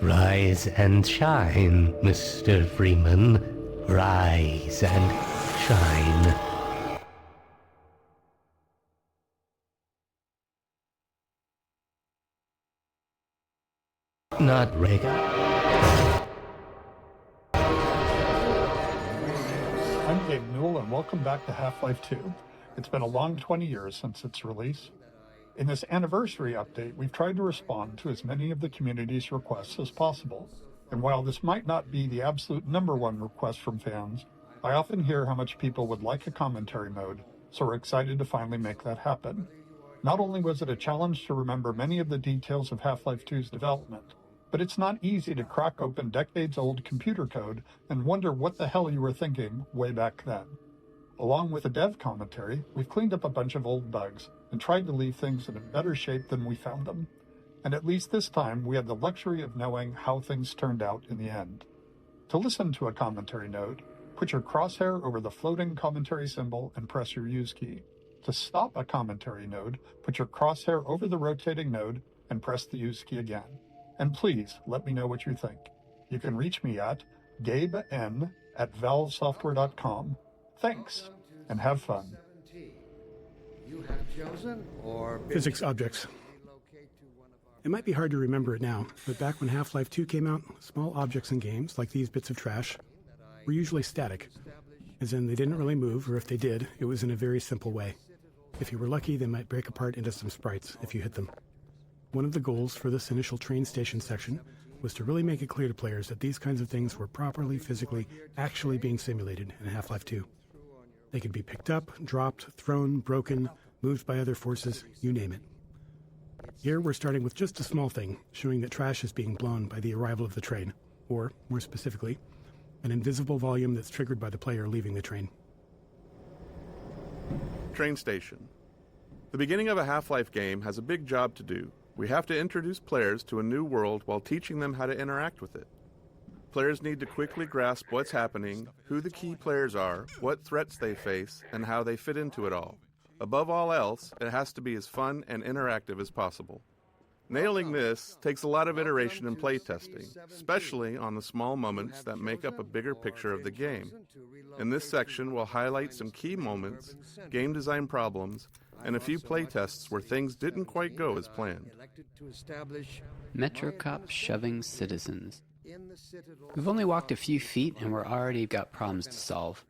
Rise and shine, Mr. Freeman. Rise and shine. Not Rega. I'm Gabe Newell, and welcome back to Half-Life 2. It's been a long 20 years since its release. In this anniversary update, we've tried to respond to as many of the community's requests as possible. And while this might not be the absolute #1 request from fans, I often hear how much people would like a commentary mode, so we're excited to finally make that happen. Not only was it a challenge to remember many of the details of Half-Life 2's development, but it's not easy to crack open decades-old computer code and wonder what the hell you were thinking way back then. Along with the dev commentary, we've cleaned up a bunch of old bugs and tried to leave things in a better shape than we found them. And at least this time, we had the luxury of knowing how things turned out in the end. To listen to a commentary node, put your crosshair over the floating commentary symbol and press your use key. To stop a commentary node, put your crosshair over the rotating node and press the use key again. And please let me know what you think. You can reach me at gaben@valvesoftware.com. Thanks, and have fun. Physics objects. It might be hard to remember it now, but back when Half-Life 2 came out, small objects in games, like these bits of trash, were usually static, as in they didn't really move, or if they did, it was in a very simple way. If you were lucky, they might break apart into some sprites if you hit them. One of the goals for this initial train station section was to really make it clear to players that these kinds of things were properly, physically, actually being simulated in Half-Life 2. They could be picked up, dropped, thrown, broken, moved by other forces, you name it. Here we're starting with just a small thing, showing that trash is being blown by the arrival of the train, or, more specifically, an invisible volume that's triggered by the player leaving the train. Train station. The beginning of a Half-Life game has a big job to do. We have to introduce players to a new world while teaching them how to interact with it. Players need to quickly grasp what's happening, who the key players are, what threats they face, and how they fit into it all. Above all else, it has to be as fun and interactive as possible. Nailing this takes a lot of iteration and playtesting, especially on the small moments that make up a bigger picture of the game. In this section, we'll highlight some key moments, game design problems, and a few playtests where things didn't quite go as planned. Metro Cop shoving citizens. We've only walked a few feet and we're already got problems to solve.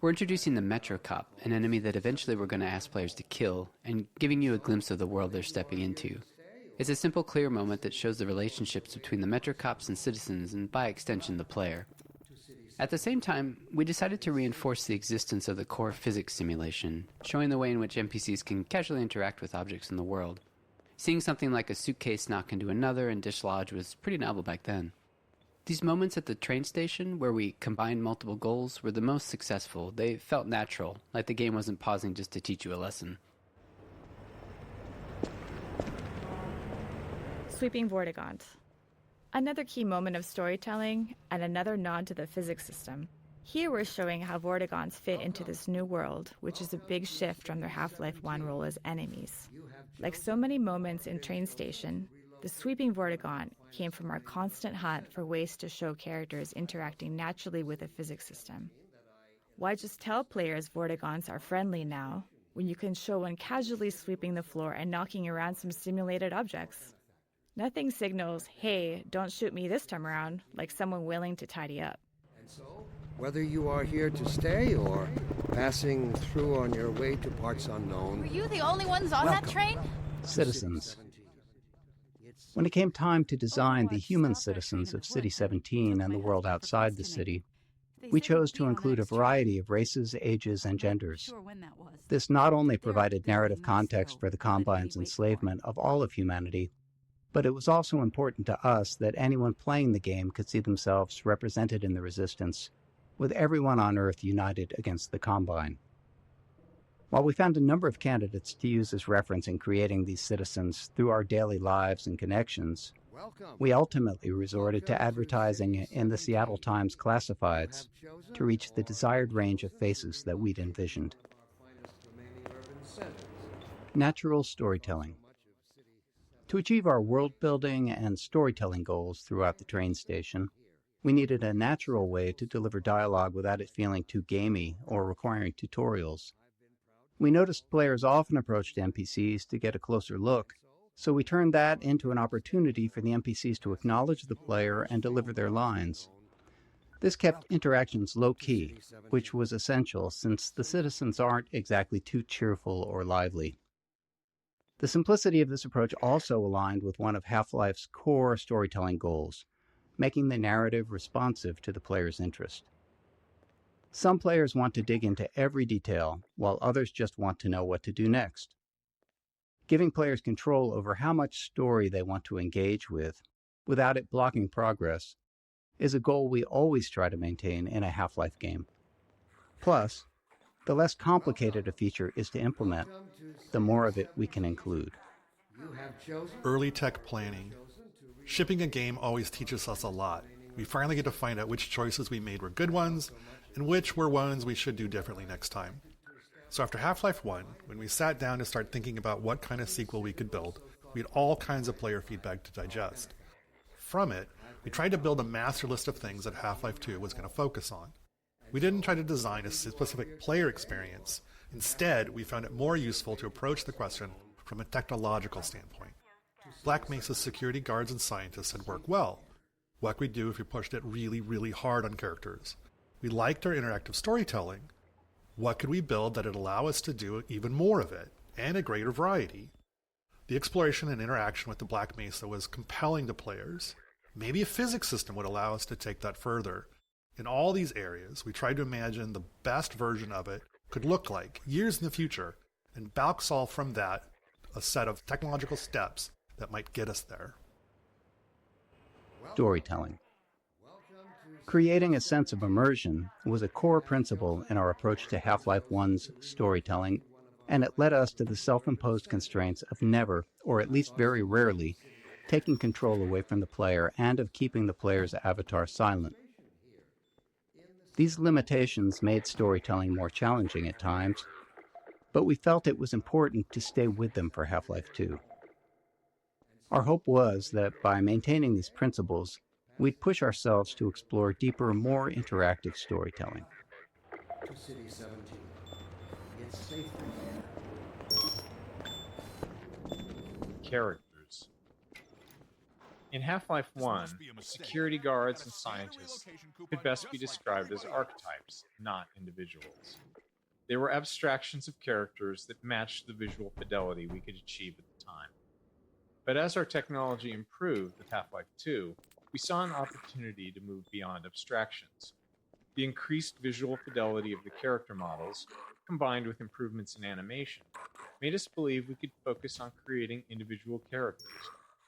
We're introducing the Metro Cop, an enemy that eventually we're going to ask players to kill, and giving you a glimpse of the world they're stepping into. It's a simple, clear moment that shows the relationships between the Metro Cops and citizens, and by extension, the player. At the same time, we decided to reinforce the existence of the core physics simulation, showing the way in which NPCs can casually interact with objects in the world. Seeing something like a suitcase knock into another and dislodge was pretty novel back then. These moments at the train station, where we combined multiple goals, were the most successful. They felt natural, like the game wasn't pausing just to teach you a lesson. Sweeping Vortigaunt. Another key moment of storytelling, and another nod to the physics system. Here we're showing how Vortigaunts fit into this new world, which is a big shift from their Half-Life 1 role as enemies. Like so many moments in Train Station, the Sweeping Vortigaunt came from our constant hunt for ways to show characters interacting naturally with a physics system. Why just tell players Vortigaunts are friendly now, when you can show one casually sweeping the floor and knocking around some simulated objects? Nothing signals, hey, don't shoot me this time around, like someone willing to tidy up. And so, whether you are here to stay or passing through on your way to parts unknown... Were you the only ones on that train? Citizens. When it came time to design the human citizens of City 17 and the world outside the city, we chose to include a variety of races, ages, and genders. This not only provided narrative context for the Combine's enslavement of all of humanity, but it was also important to us that anyone playing the game could see themselves represented in the Resistance, with everyone on Earth united against the Combine. While we found a number of candidates to use as reference in creating these citizens through our daily lives and connections, we ultimately resorted to advertising in the Seattle Times classifieds to reach the desired range of faces that we'd envisioned. Natural storytelling. To achieve our world-building and storytelling goals throughout the train station, we needed a natural way to deliver dialogue without it feeling too gamey or requiring tutorials. We noticed players often approached NPCs to get a closer look, so we turned that into an opportunity for the NPCs to acknowledge the player and deliver their lines. This kept interactions low-key, which was essential since the citizens aren't exactly too cheerful or lively. The simplicity of this approach also aligned with one of Half-Life's core storytelling goals, making the narrative responsive to the player's interest. Some players want to dig into every detail, while others just want to know what to do next. Giving players control over how much story they want to engage with, without it blocking progress, is a goal we always try to maintain in a Half-Life game. Plus, the less complicated a feature is to implement, the more of it we can include. Early tech planning. Shipping a game always teaches us a lot. We finally get to find out which choices we made were good ones, and which were ones we should do differently next time. So after Half-Life 1, when we sat down to start thinking about what kind of sequel we could build, we had all kinds of player feedback to digest. From it, we tried to build a master list of things that Half-Life 2 was going to focus on. We didn't try to design a specific player experience. Instead, we found it more useful to approach the question from a technological standpoint. Black Mesa's security guards and scientists had worked well. What could we do if we pushed it really, really hard on characters? We liked our interactive storytelling. What could we build that would allow us to do even more of it, and a greater variety? The exploration and interaction with the Black Mesa was compelling to players. Maybe a physics system would allow us to take that further. In all these areas, we tried to imagine the best version of it could look like years in the future, and back solve from that a set of technological steps that might get us there. Storytelling. Creating a sense of immersion was a core principle in our approach to Half-Life 1's storytelling, and it led us to the self-imposed constraints of never, or at least very rarely, taking control away from the player and of keeping the player's avatar silent. These limitations made storytelling more challenging at times, but we felt it was important to stay with them for Half-Life 2. Our hope was that by maintaining these principles, we'd push ourselves to explore deeper, more interactive storytelling. Characters. In Half-Life 1, security guards and scientists could best be described as archetypes, not individuals. They were abstractions of characters that matched the visual fidelity we could achieve at the time. But as our technology improved with Half-Life 2, we saw an opportunity to move beyond abstractions. The increased visual fidelity of the character models, combined with improvements in animation, made us believe we could focus on creating individual characters,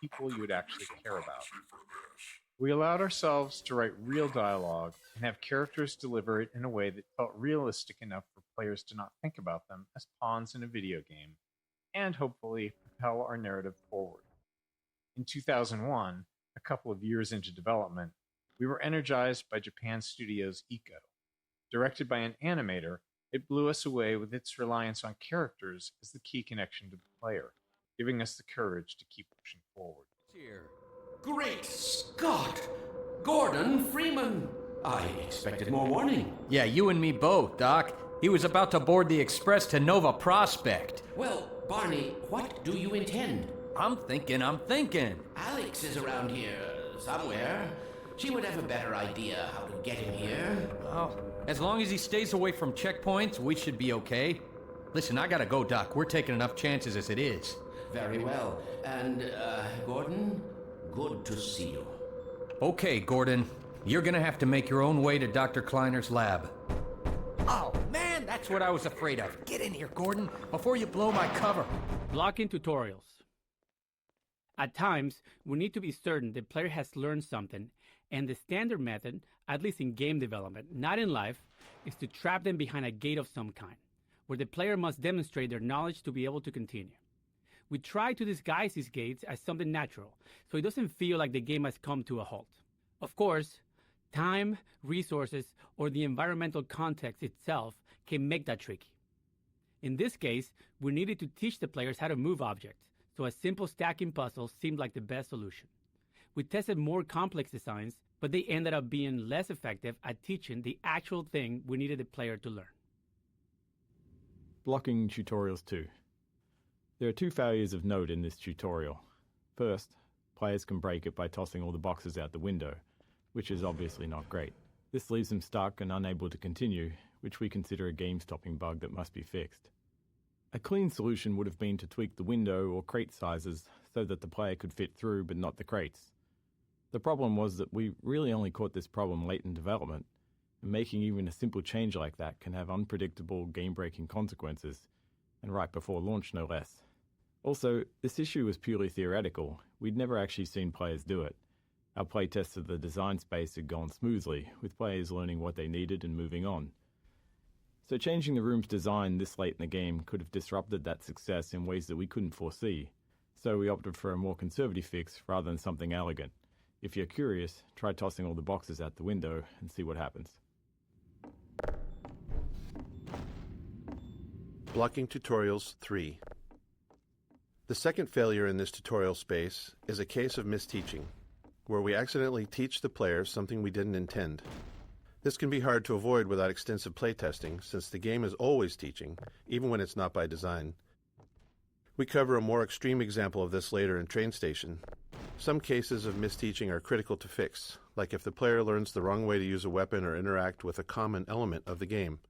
people you would actually care about. We allowed ourselves to write real dialogue and have characters deliver it in a way that felt realistic enough for players to not think about them as pawns in a video game, and hopefully propel our narrative forward. In 2001, a couple of years into development, we were energized by Japan Studios' Eco. Directed by an animator, it blew us away with its reliance on characters as the key connection to the player, giving us the courage to keep pushing forward. Great Scott! Gordon Freeman! I expected more warning. Yeah, you and me both, Doc. He was about to board the express to Nova Prospect. Well, Barney, what do you intend? I'm thinking. Alex is around here somewhere. She would have a better idea how to get him here. Well, as long as he stays away from checkpoints, we should be okay. Listen, I gotta go, Doc. We're taking enough chances as it is. Very well. And, Gordon, good to see you. Okay, Gordon. You're gonna have to make your own way to Dr. Kleiner's lab. Oh, man, that's what I was afraid of. Get in here, Gordon, before you blow my cover. Blocking tutorials. At times, we need to be certain the player has learned something, and the standard method, at least in game development, not in life, is to trap them behind a gate of some kind, where the player must demonstrate their knowledge to be able to continue. We try to disguise these gates as something natural, so it doesn't feel like the game has come to a halt. Of course, time, resources, or the environmental context itself can make that tricky. In this case, we needed to teach the players how to move objects, so a simple stacking puzzle seemed like the best solution. We tested more complex designs, but they ended up being less effective at teaching the actual thing we needed the player to learn. Blocking tutorials 2. There are 2 failures of note in this tutorial. First, players can break it by tossing all the boxes out the window, which is obviously not great. This leaves them stuck and unable to continue, which we consider a game-stopping bug that must be fixed. A clean solution would have been to tweak the window or crate sizes so that the player could fit through but not the crates. The problem was that we really only caught this problem late in development, and making even a simple change like that can have unpredictable game-breaking consequences, and right before launch no less. Also, this issue was purely theoretical. We'd never actually seen players do it. Our playtests of the design space had gone smoothly, with players learning what they needed and moving on. So changing the room's design this late in the game could have disrupted that success in ways that we couldn't foresee, so we opted for a more conservative fix rather than something elegant. If you're curious, try tossing all the boxes out the window and see what happens. Blocking Tutorials 3. The second failure in this tutorial space is a case of misteaching, where we accidentally teach the player something we didn't intend. This can be hard to avoid without extensive playtesting, since the game is always teaching, even when it's not by design. We cover a more extreme example of this later in Train Station. Some cases of misteaching are critical to fix, like if the player learns the wrong way to use a weapon or interact with a common element of the game.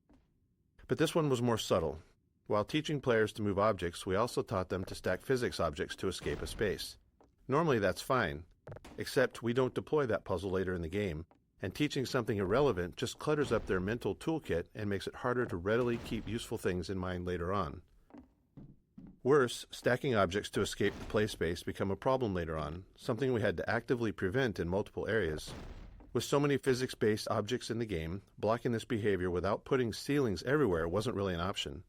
But this one was more subtle. While teaching players to move objects, we also taught them to stack physics objects to escape a space. Normally that's fine, except we don't deploy that puzzle later in the game, and teaching something irrelevant just clutters up their mental toolkit and makes it harder to readily keep useful things in mind later on. Worse, stacking objects to escape the play space become a problem later on, something we had to actively prevent in multiple areas. With so many physics-based objects in the game, blocking this behavior without putting ceilings everywhere wasn't really an option.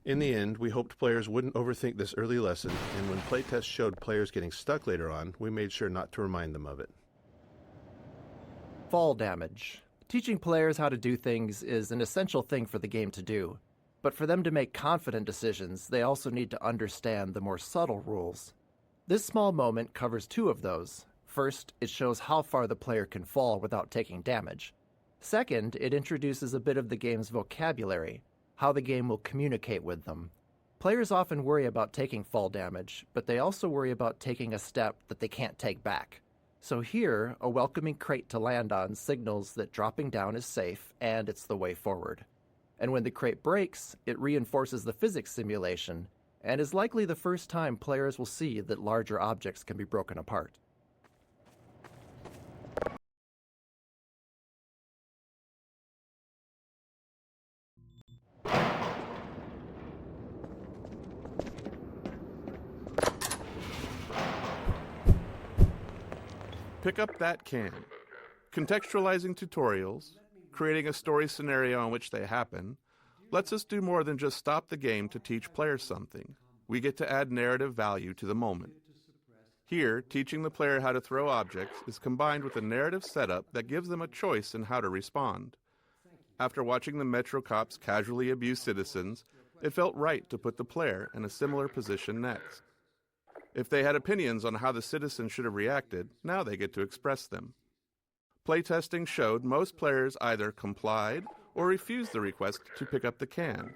In the end, we hoped players wouldn't overthink this early lesson, and when playtests showed players getting stuck later on, we made sure not to remind them of it. Fall damage. Teaching players how to do things is an essential thing for the game to do. But for them to make confident decisions, they also need to understand the more subtle rules. This small moment covers 2 of those. First, it shows how far the player can fall without taking damage. Second, it introduces a bit of the game's vocabulary, how the game will communicate with them. Players often worry about taking fall damage, but they also worry about taking a step that they can't take back. So here, a welcoming crate to land on signals that dropping down is safe and it's the way forward. And when the crate breaks, it reinforces the physics simulation, and is likely the first time players will see that larger objects can be broken apart. Pick up that can. Contextualizing tutorials, creating a story scenario in which they happen, lets us do more than just stop the game to teach players something. We get to add narrative value to the moment. Here, teaching the player how to throw objects is combined with a narrative setup that gives them a choice in how to respond. After watching the Metro cops casually abuse citizens, it felt right to put the player in a similar position next. If they had opinions on how the citizens should have reacted, now they get to express them. Playtesting showed most players either complied or refused the request to pick up the can,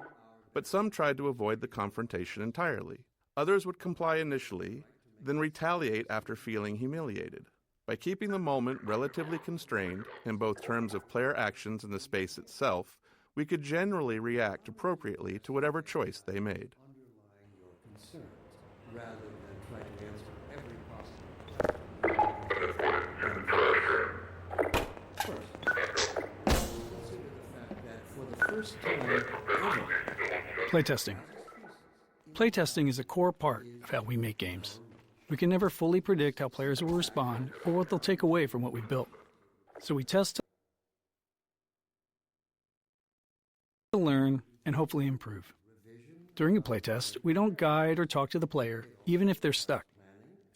but some tried to avoid the confrontation entirely. Others would comply initially, then retaliate after feeling humiliated. By keeping the moment relatively constrained in both terms of player actions and the space itself, we could generally react appropriately to whatever choice they made. Playtesting. Playtesting is a core part of how we make games. We can never fully predict how players will respond or what they'll take away from what we've built. So we test to learn and hopefully improve. During a playtest, we don't guide or talk to the player, even if they're stuck,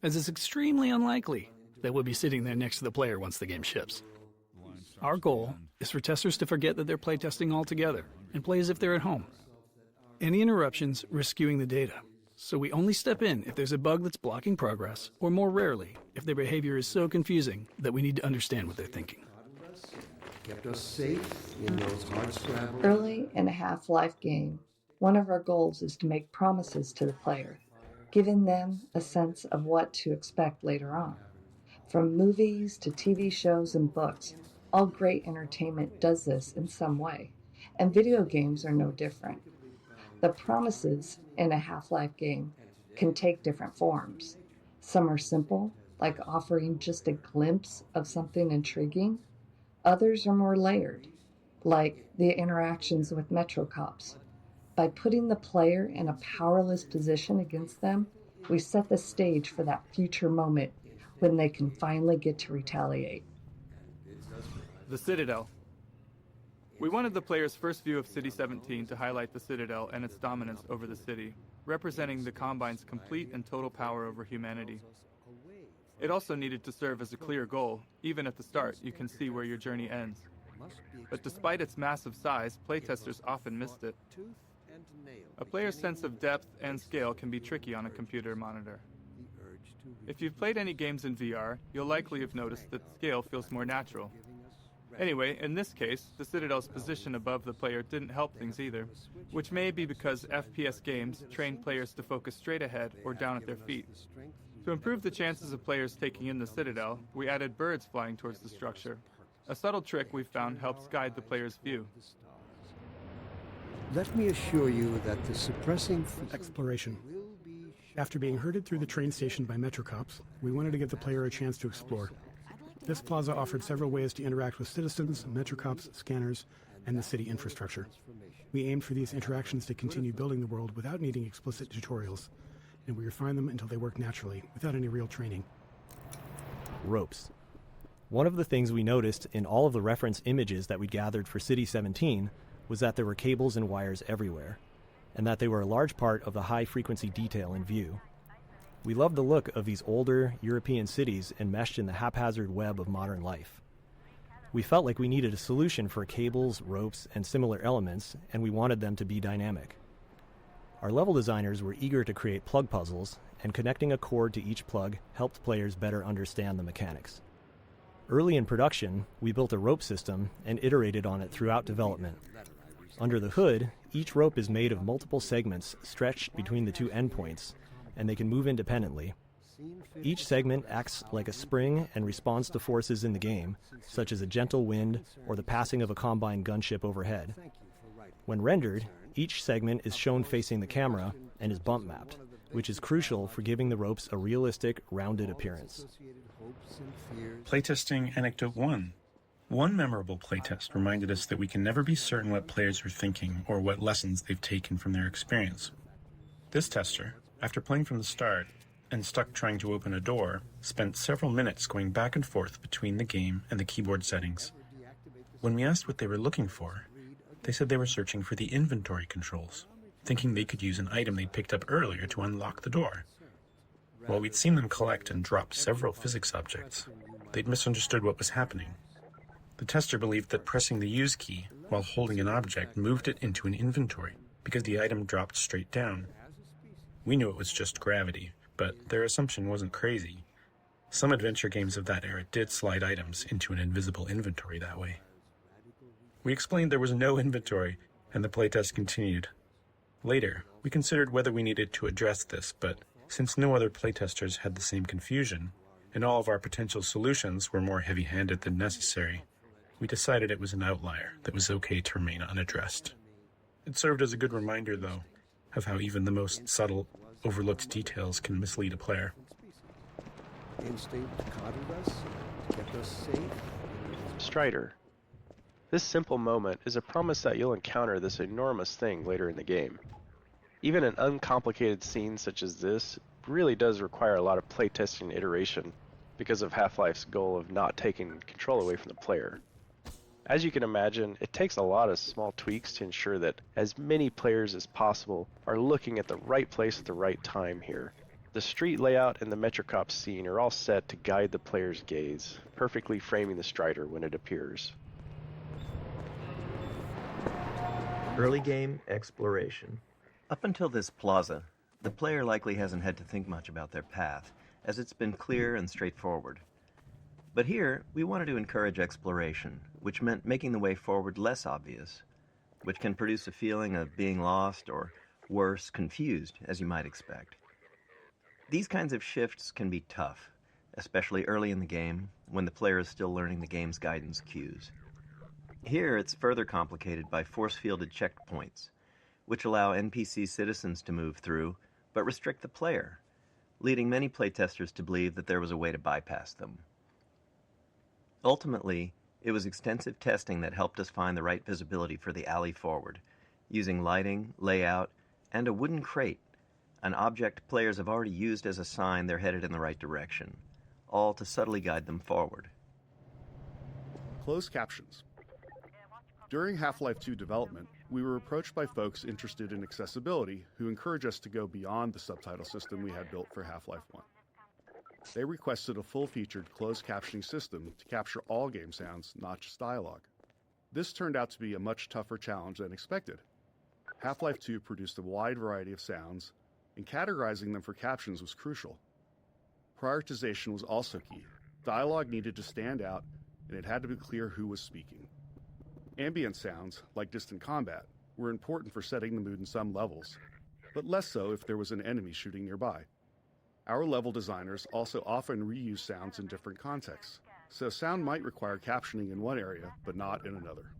as it's extremely unlikely that we'll be sitting there next to the player once the game ships. Our goal is for testers to forget that they're playtesting altogether and play as if they're at home. Any interruptions risk skewing the data, so we only step in if there's a bug that's blocking progress, or more rarely, if their behavior is so confusing that we need to understand what they're thinking. Kept us safe in those hard-scrabble. Early in a Half-Life game, one of our goals is to make promises to the player, giving them a sense of what to expect later on. From movies to TV shows and books, all great entertainment does this in some way, and video games are no different. The promises in a Half-Life game can take different forms. Some are simple, like offering just a glimpse of something intriguing. Others are more layered, like the interactions with Metro Cops. By putting the player in a powerless position against them, we set the stage for that future moment when they can finally get to retaliate. The Citadel. We wanted the player's first view of City 17 to highlight the Citadel and its dominance over the city, representing the Combine's complete and total power over humanity. It also needed to serve as a clear goal. Even at the start, you can see where your journey ends. But despite its massive size, playtesters often missed it. A player's sense of depth and scale can be tricky on a computer monitor. If you've played any games in VR, you'll likely have noticed that scale feels more natural. Anyway, in this case, the Citadel's position above the player didn't help things either, which may be because FPS games train players to focus straight ahead or down at their feet. To improve the chances of players taking in the Citadel, we added birds flying towards the structure. A subtle trick we've found helps guide the player's view. Let me assure you that the suppressing... Exploration. After being herded through the train station by Metro Cops, we wanted to give the player a chance to explore. This plaza offered several ways to interact with citizens, Metro Cops, scanners, and the city infrastructure. We aimed for these interactions to continue building the world without needing explicit tutorials, and we refined them until they work naturally, without any real training. Ropes. One of the things we noticed in all of the reference images that we gathered for City 17 was that there were cables and wires everywhere, and that they were a large part of the high-frequency detail in view. We loved the look of these older European cities enmeshed in the haphazard web of modern life. We felt like we needed a solution for cables, ropes, and similar elements, and we wanted them to be dynamic. Our level designers were eager to create plug puzzles, and connecting a cord to each plug helped players better understand the mechanics. Early in production, we built a rope system and iterated on it throughout development. Under the hood, each rope is made of multiple segments stretched between the two endpoints, and they can move independently. Each segment acts like a spring and responds to forces in the game, such as a gentle wind or the passing of a Combine gunship overhead. When rendered, each segment is shown facing the camera and is bump mapped, which is crucial for giving the ropes a realistic, rounded appearance. Playtesting Anecdote 1. One memorable playtest reminded us that we can never be certain what players are thinking or what lessons they've taken from their experience. This tester, after playing from the start and stuck trying to open a door, spent several minutes going back and forth between the game and the keyboard settings. When we asked what they were looking for, they said they were searching for the inventory controls, thinking they could use an item they'd picked up earlier to unlock the door. While we'd seen them collect and drop several physics objects, they'd misunderstood what was happening. The tester believed that pressing the use key while holding an object moved it into an inventory because the item dropped straight down. We knew it was just gravity, but their assumption wasn't crazy. Some adventure games of that era did slide items into an invisible inventory that way. We explained there was no inventory, and the playtest continued. Later, we considered whether we needed to address this, but since no other playtesters had the same confusion, and all of our potential solutions were more heavy-handed than necessary, we decided it was an outlier that was okay to remain unaddressed. It served as a good reminder, though, of how even the most subtle, overlooked details can mislead a player. Instinct coddled us, kept us safe. Strider. This simple moment is a promise that you'll encounter this enormous thing later in the game. Even an uncomplicated scene such as this really does require a lot of playtesting and iteration because of Half-Life's goal of not taking control away from the player. As you can imagine, it takes a lot of small tweaks to ensure that as many players as possible are looking at the right place at the right time here. The street layout and the Metrocop scene are all set to guide the player's gaze, perfectly framing the Strider when it appears. Early game exploration. Up until this plaza, The player likely hasn't had to think much about their path, as it's been clear and straightforward. But here, we wanted to encourage exploration, which meant making the way forward less obvious, which can produce a feeling of being lost or, worse, confused, as you might expect. These kinds of shifts can be tough, especially early in the game, when the player is still learning the game's guidance cues. Here, it's further complicated by force-fielded checkpoints, which allow NPC citizens to move through, but restrict the player, leading many playtesters to believe that there was a way to bypass them. Ultimately, it was extensive testing that helped us find the right visibility for the alley forward, using lighting, layout, and a wooden crate, an object players have already used as a sign they're headed in the right direction, all to subtly guide them forward. Closed captions. During Half-Life 2 development, we were approached by folks interested in accessibility who encouraged us to go beyond the subtitle system we had built for Half-Life 1. They requested a full-featured closed captioning system to capture all game sounds, not just dialogue. This turned out to be a much tougher challenge than expected. Half-Life 2 produced a wide variety of sounds, and categorizing them for captions was crucial. Prioritization was also key. Dialogue needed to stand out, and it had to be clear who was speaking. Ambient sounds, like distant combat, were important for setting the mood in some levels, but less so if there was an enemy shooting nearby. Our level designers also often reuse sounds in different contexts, so sound might require captioning in one area, but not in another.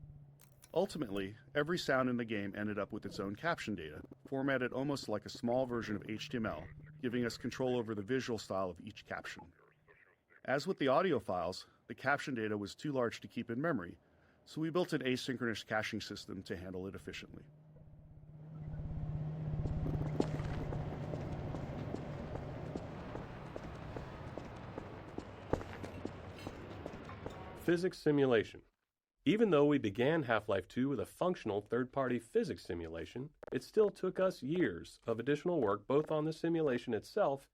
Ultimately, every sound in the game ended up with its own caption data, formatted almost like a small version of HTML, giving us control over the visual style of each caption. As with the audio files, the caption data was too large to keep in memory, so we built an asynchronous caching system to handle it efficiently. Physics simulation. Even though we began Half-Life 2 with a functional third-party physics simulation, it still took us years of additional work both on the simulation itself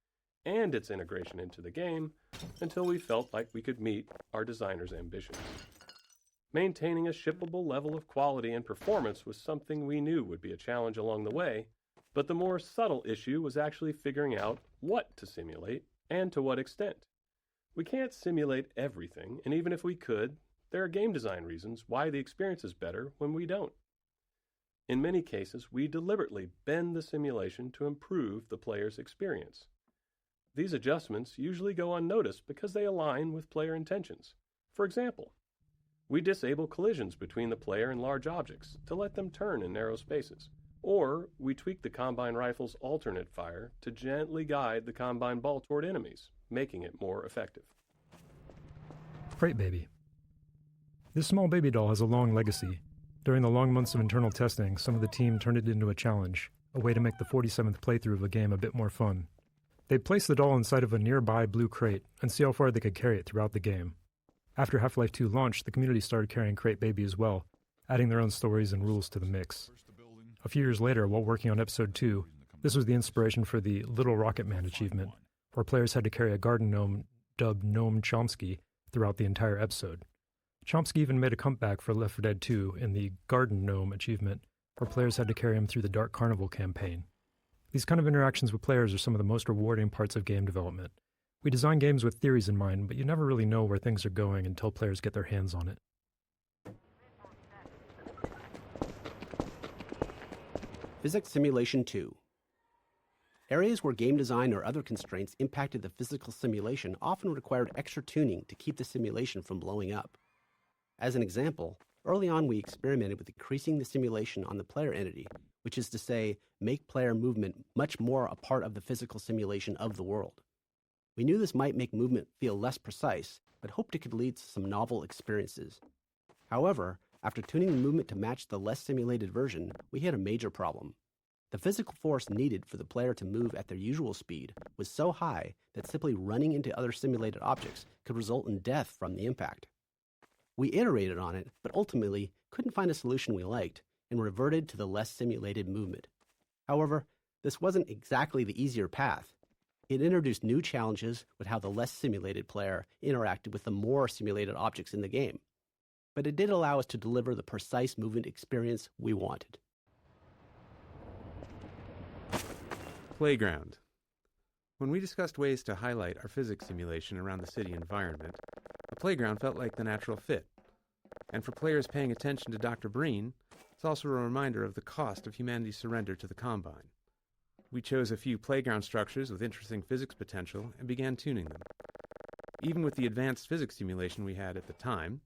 and its integration into the game until we felt like we could meet our designers' ambitions. Maintaining a shippable level of quality and performance was something we knew would be a challenge along the way, but the more subtle issue was actually figuring out what to simulate and to what extent. We can't simulate everything, and even if we could, there are game design reasons why the experience is better when we don't. In many cases, we deliberately bend the simulation to improve the player's experience. These adjustments usually go unnoticed because they align with player intentions. For example, we disable collisions between the player and large objects to let them turn in narrow spaces, or we tweak the Combine rifle's alternate fire to gently guide the Combine ball toward enemies, making it more effective. Crate Baby. This small baby doll has a long legacy. During the long months of internal testing, some of the team turned it into a challenge, a way to make the 47th playthrough of a game a bit more fun. They'd place the doll inside of a nearby blue crate and see how far they could carry it throughout the game. After Half-Life 2 launched, the community started carrying Crate Baby as well, adding their own stories and rules to the mix. A few years later, while working on Episode 2, this was the inspiration for the Little Rocket Man achievement, where players had to carry a garden gnome dubbed Gnome Chomsky throughout the entire episode. Chomsky even made a comeback for Left 4 Dead 2 in the Garden Gnome achievement, where players had to carry him through the Dark Carnival campaign. These kind of interactions with players are some of the most rewarding parts of game development. We design games with theories in mind, but you never really know where things are going until players get their hands on it. Physics Simulation 2. Areas where game design or other constraints impacted the physical simulation often required extra tuning to keep the simulation from blowing up. As an example, early on we experimented with increasing the simulation on the player entity, which is to say, make player movement much more a part of the physical simulation of the world. We knew this might make movement feel less precise, but hoped it could lead to some novel experiences. However, after tuning the movement to match the less simulated version, we hit a major problem. The physical force needed for the player to move at their usual speed was so high that simply running into other simulated objects could result in death from the impact. We iterated on it, but ultimately couldn't find a solution we liked and reverted to the less simulated movement. However, this wasn't exactly the easier path. It introduced new challenges with how the less simulated player interacted with the more simulated objects in the game. But it did allow us to deliver the precise movement experience we wanted. Playground. When we discussed ways to highlight our physics simulation around the city environment, the playground felt like the natural fit. And for players paying attention to Dr. Breen, it's also a reminder of the cost of humanity's surrender to the Combine. We chose a few playground structures with interesting physics potential and began tuning them. Even with the advanced physics simulation we had at the time,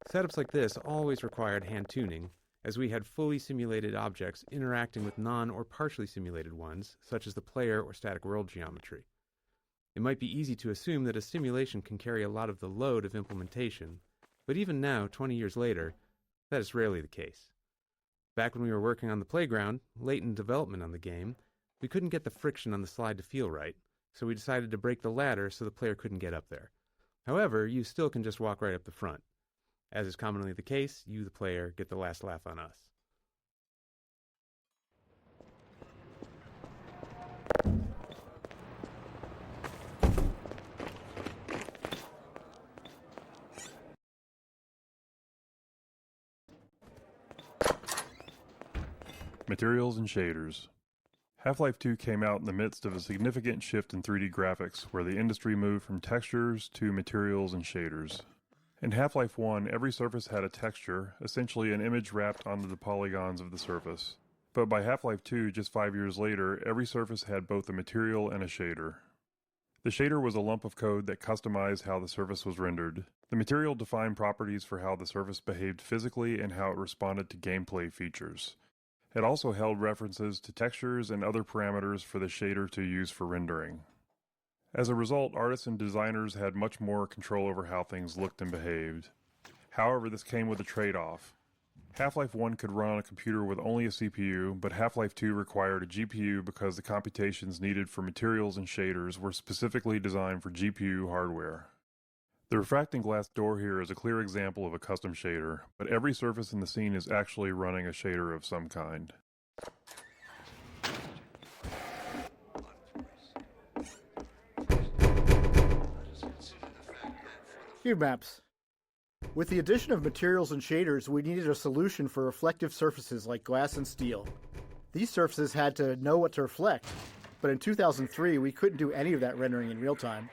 setups like this always required hand tuning, as we had fully simulated objects interacting with non- or partially simulated ones, such as the player or static world geometry. It might be easy to assume that a simulation can carry a lot of the load of implementation, but even now, 20 years later, that is rarely the case. Back when we were working on the playground, late in development on the game, we couldn't get the friction on the slide to feel right, so we decided to break the ladder so the player couldn't get up there. However, you still can just walk right up the front. As is commonly the case, you, the player, get the last laugh on us. Materials and shaders. Half-Life 2 came out in the midst of a significant shift in 3D graphics, where the industry moved from textures to materials and shaders. In Half-Life 1, every surface had a texture, essentially an image wrapped onto the polygons of the surface. But by Half-Life 2, just 5 years later, every surface had both a material and a shader. The shader was a lump of code that customized how the surface was rendered. The material defined properties for how the surface behaved physically and how it responded to gameplay features. It also held references to textures and other parameters for the shader to use for rendering. As a result, artists and designers had much more control over how things looked and behaved. However, this came with a trade-off. Half-Life 1 could run on a computer with only a CPU, but Half-Life 2 required a GPU because the computations needed for materials and shaders were specifically designed for GPU hardware. The refracting glass door here is a clear example of a custom shader, but every surface in the scene is actually running a shader of some kind. Cube maps. With the addition of materials and shaders, we needed a solution for reflective surfaces like glass and steel. These surfaces had to know what to reflect, but in 2003 we couldn't do any of that rendering in real time,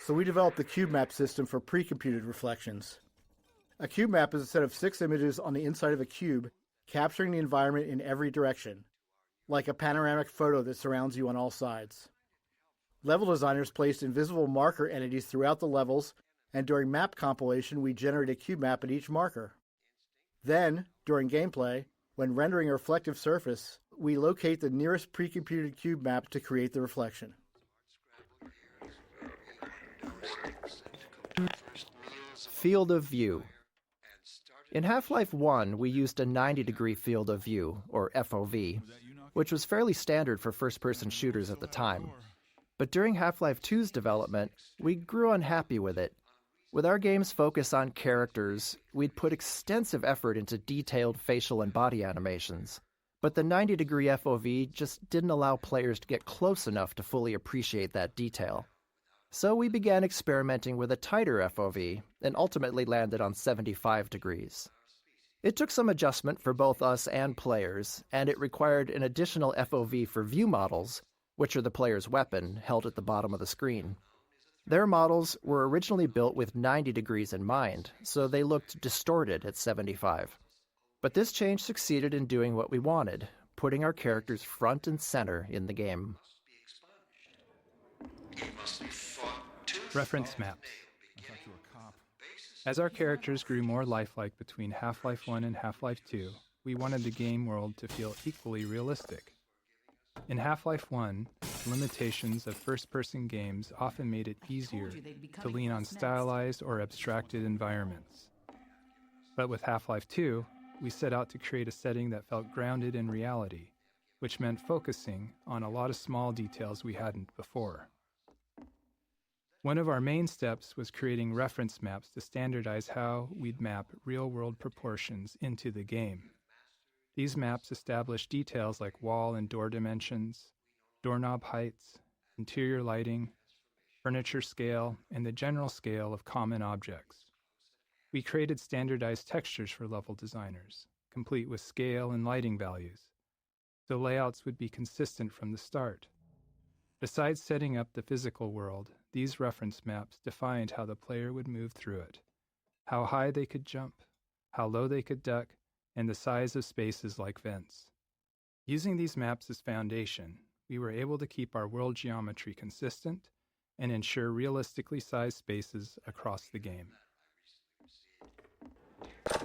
so we developed the cube map system for pre-computed reflections. A cube map is a set of 6 images on the inside of a cube, capturing the environment in every direction, like a panoramic photo that surrounds you on all sides. Level designers placed invisible marker entities throughout the levels, and during map compilation, we generate a cube map at each marker. Then, during gameplay, when rendering a reflective surface, we locate the nearest pre-computed cube map to create the reflection. Field of view. In Half-Life 1, we used a 90-degree field of view, or FOV, which was fairly standard for first-person shooters at the time. But during Half-Life 2's development, we grew unhappy with it. With our game's focus on characters, we'd put extensive effort into detailed facial and body animations. But the 90-degree FOV just didn't allow players to get close enough to fully appreciate that detail. So we began experimenting with a tighter FOV and ultimately landed on 75 degrees. It took some adjustment for both us and players, and it required an additional FOV for view models, which are the player's weapon, held at the bottom of the screen. Their models were originally built with 90 degrees in mind, so they looked distorted at 75. But this change succeeded in doing what we wanted, putting our characters front and center in the game. Reference maps. As our characters grew more lifelike between Half-Life 1 and Half-Life 2, we wanted the game world to feel equally realistic. In Half-Life 1, limitations of first-person games often made it easier to lean on stylized or abstracted environments. But with Half-Life 2, we set out to create a setting that felt grounded in reality, which meant focusing on a lot of small details we hadn't before. One of our main steps was creating reference maps to standardize how we'd map real-world proportions into the game. These maps establish details like wall and door dimensions, doorknob heights, interior lighting, furniture scale, and the general scale of common objects. We created standardized textures for level designers, complete with scale and lighting values, so layouts would be consistent from the start, Besides setting up the physical world, these reference maps defined how the player would move through it, how high they could jump, how low they could duck, and the size of spaces like vents. Using these maps as foundation, we were able to keep our world geometry consistent and ensure realistically sized spaces across the game. I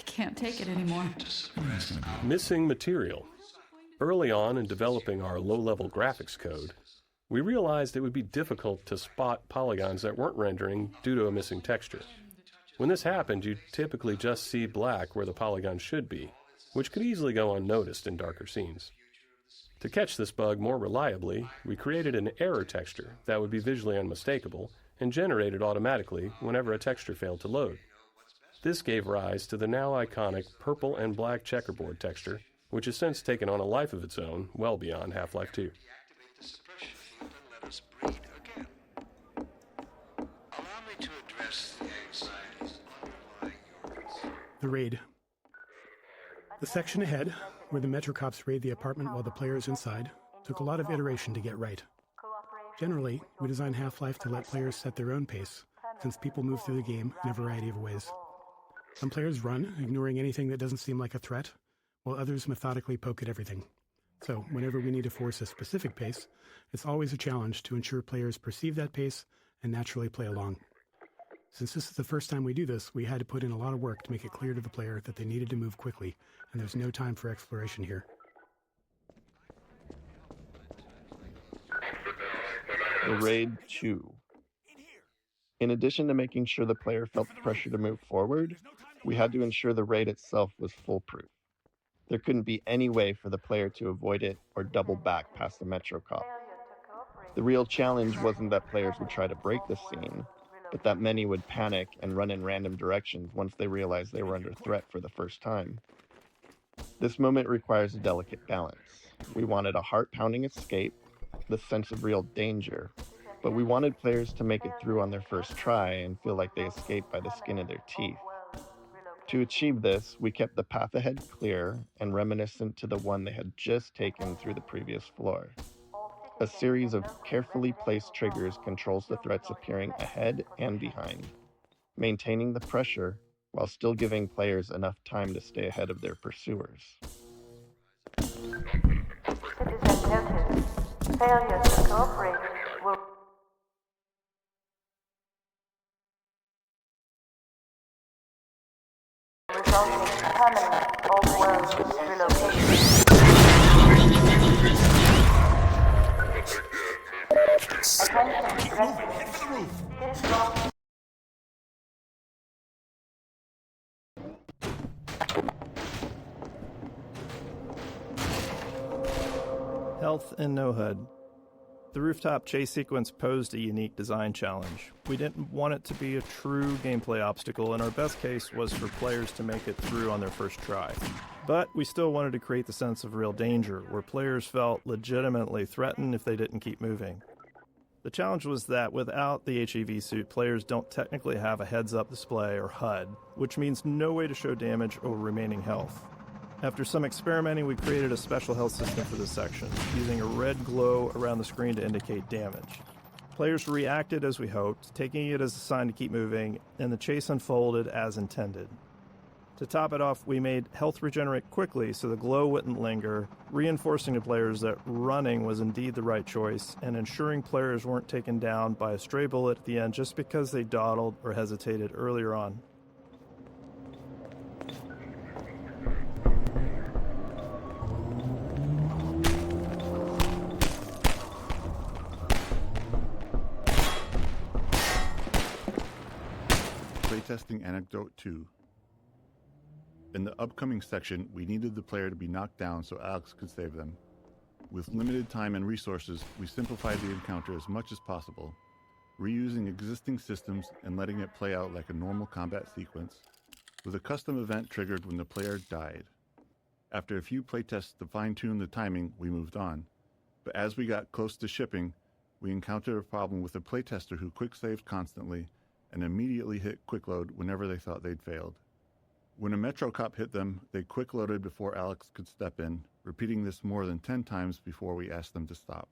can't take it anymore. Missing material. Early on in developing our low-level graphics code, we realized it would be difficult to spot polygons that weren't rendering due to a missing texture. When this happened, you typically just see black where the polygon should be, which could easily go unnoticed in darker scenes. To catch this bug more reliably, we created an error texture that would be visually unmistakable and generated automatically whenever a texture failed to load. This gave rise to the now iconic purple and black checkerboard texture, which has since taken on a life of its own well beyond Half-Life 2. The raid. The section ahead, where the Metro cops raid the apartment while the player is inside, took a lot of iteration to get right. Generally, we design Half-Life to let players set their own pace, since people move through the game in a variety of ways. Some players run, ignoring anything that doesn't seem like a threat, while others methodically poke at everything. So, whenever we need to force a specific pace, it's always a challenge to ensure players perceive that pace and naturally play along. Since this is the first time we do this, we had to put in a lot of work to make it clear to the player that they needed to move quickly, and there's no time for exploration here. The Raid 2. In addition to making sure the player felt the pressure to move forward, we had to ensure the raid itself was foolproof. There couldn't be any way for the player to avoid it or double back past the Metro cop. The real challenge wasn't that players would try to break the scene, but that many would panic and run in random directions once they realized they were under threat for the first time. This moment requires a delicate balance. We wanted a heart-pounding escape, the sense of real danger, but we wanted players to make it through on their first try and feel like they escaped by the skin of their teeth. To achieve this, we kept the path ahead clear and reminiscent to the one they had just taken through the previous floor. A series of carefully placed triggers controls the threats appearing ahead and behind, maintaining the pressure while still giving players enough time to stay ahead of their pursuers. Citizen notice. Failure to cooperate will result in permanent off-world relocation. Attention, residents. This law. Health and no HUD. The rooftop chase sequence posed a unique design challenge. We didn't want it to be a true gameplay obstacle, and our best case was for players to make it through on their first try. But we still wanted to create the sense of real danger, where players felt legitimately threatened if they didn't keep moving. The challenge was that without the HEV suit, players don't technically have a heads-up display or HUD, which means no way to show damage or remaining health. After some experimenting, we created a special health system for this section, using a red glow around the screen to indicate damage. Players reacted as we hoped, taking it as a sign to keep moving, and the chase unfolded as intended. To top it off, we made health regenerate quickly so the glow wouldn't linger, reinforcing to players that running was indeed the right choice, and ensuring players weren't taken down by a stray bullet at the end just because they dawdled or hesitated earlier on. Playtesting Anecdote 2. In the upcoming section, we needed the player to be knocked down so Alex could save them. With limited time and resources, we simplified the encounter as much as possible, reusing existing systems and letting it play out like a normal combat sequence, with a custom event triggered when the player died. After a few playtests to fine-tune the timing, we moved on. But as we got close to shipping, we encountered a problem with a playtester who quick-saved constantly and immediately hit quick load whenever they thought they'd failed. When a Metro cop hit them, they quick-loaded before Alex could step in, repeating this more than 10 times before we asked them to stop.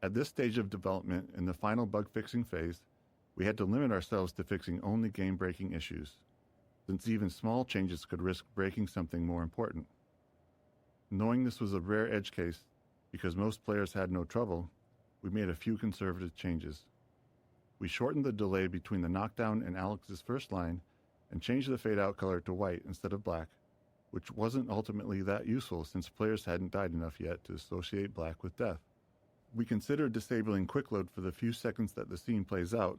At this stage of development, in the final bug-fixing phase, we had to limit ourselves to fixing only game-breaking issues, since even small changes could risk breaking something more important. Knowing this was a rare edge case, because most players had no trouble, we made a few conservative changes. We shortened the delay between the knockdown and Alex's first line and changed the fade-out color to white instead of black, which wasn't ultimately that useful since players hadn't died enough yet to associate black with death. We considered disabling quick load for the few seconds that the scene plays out,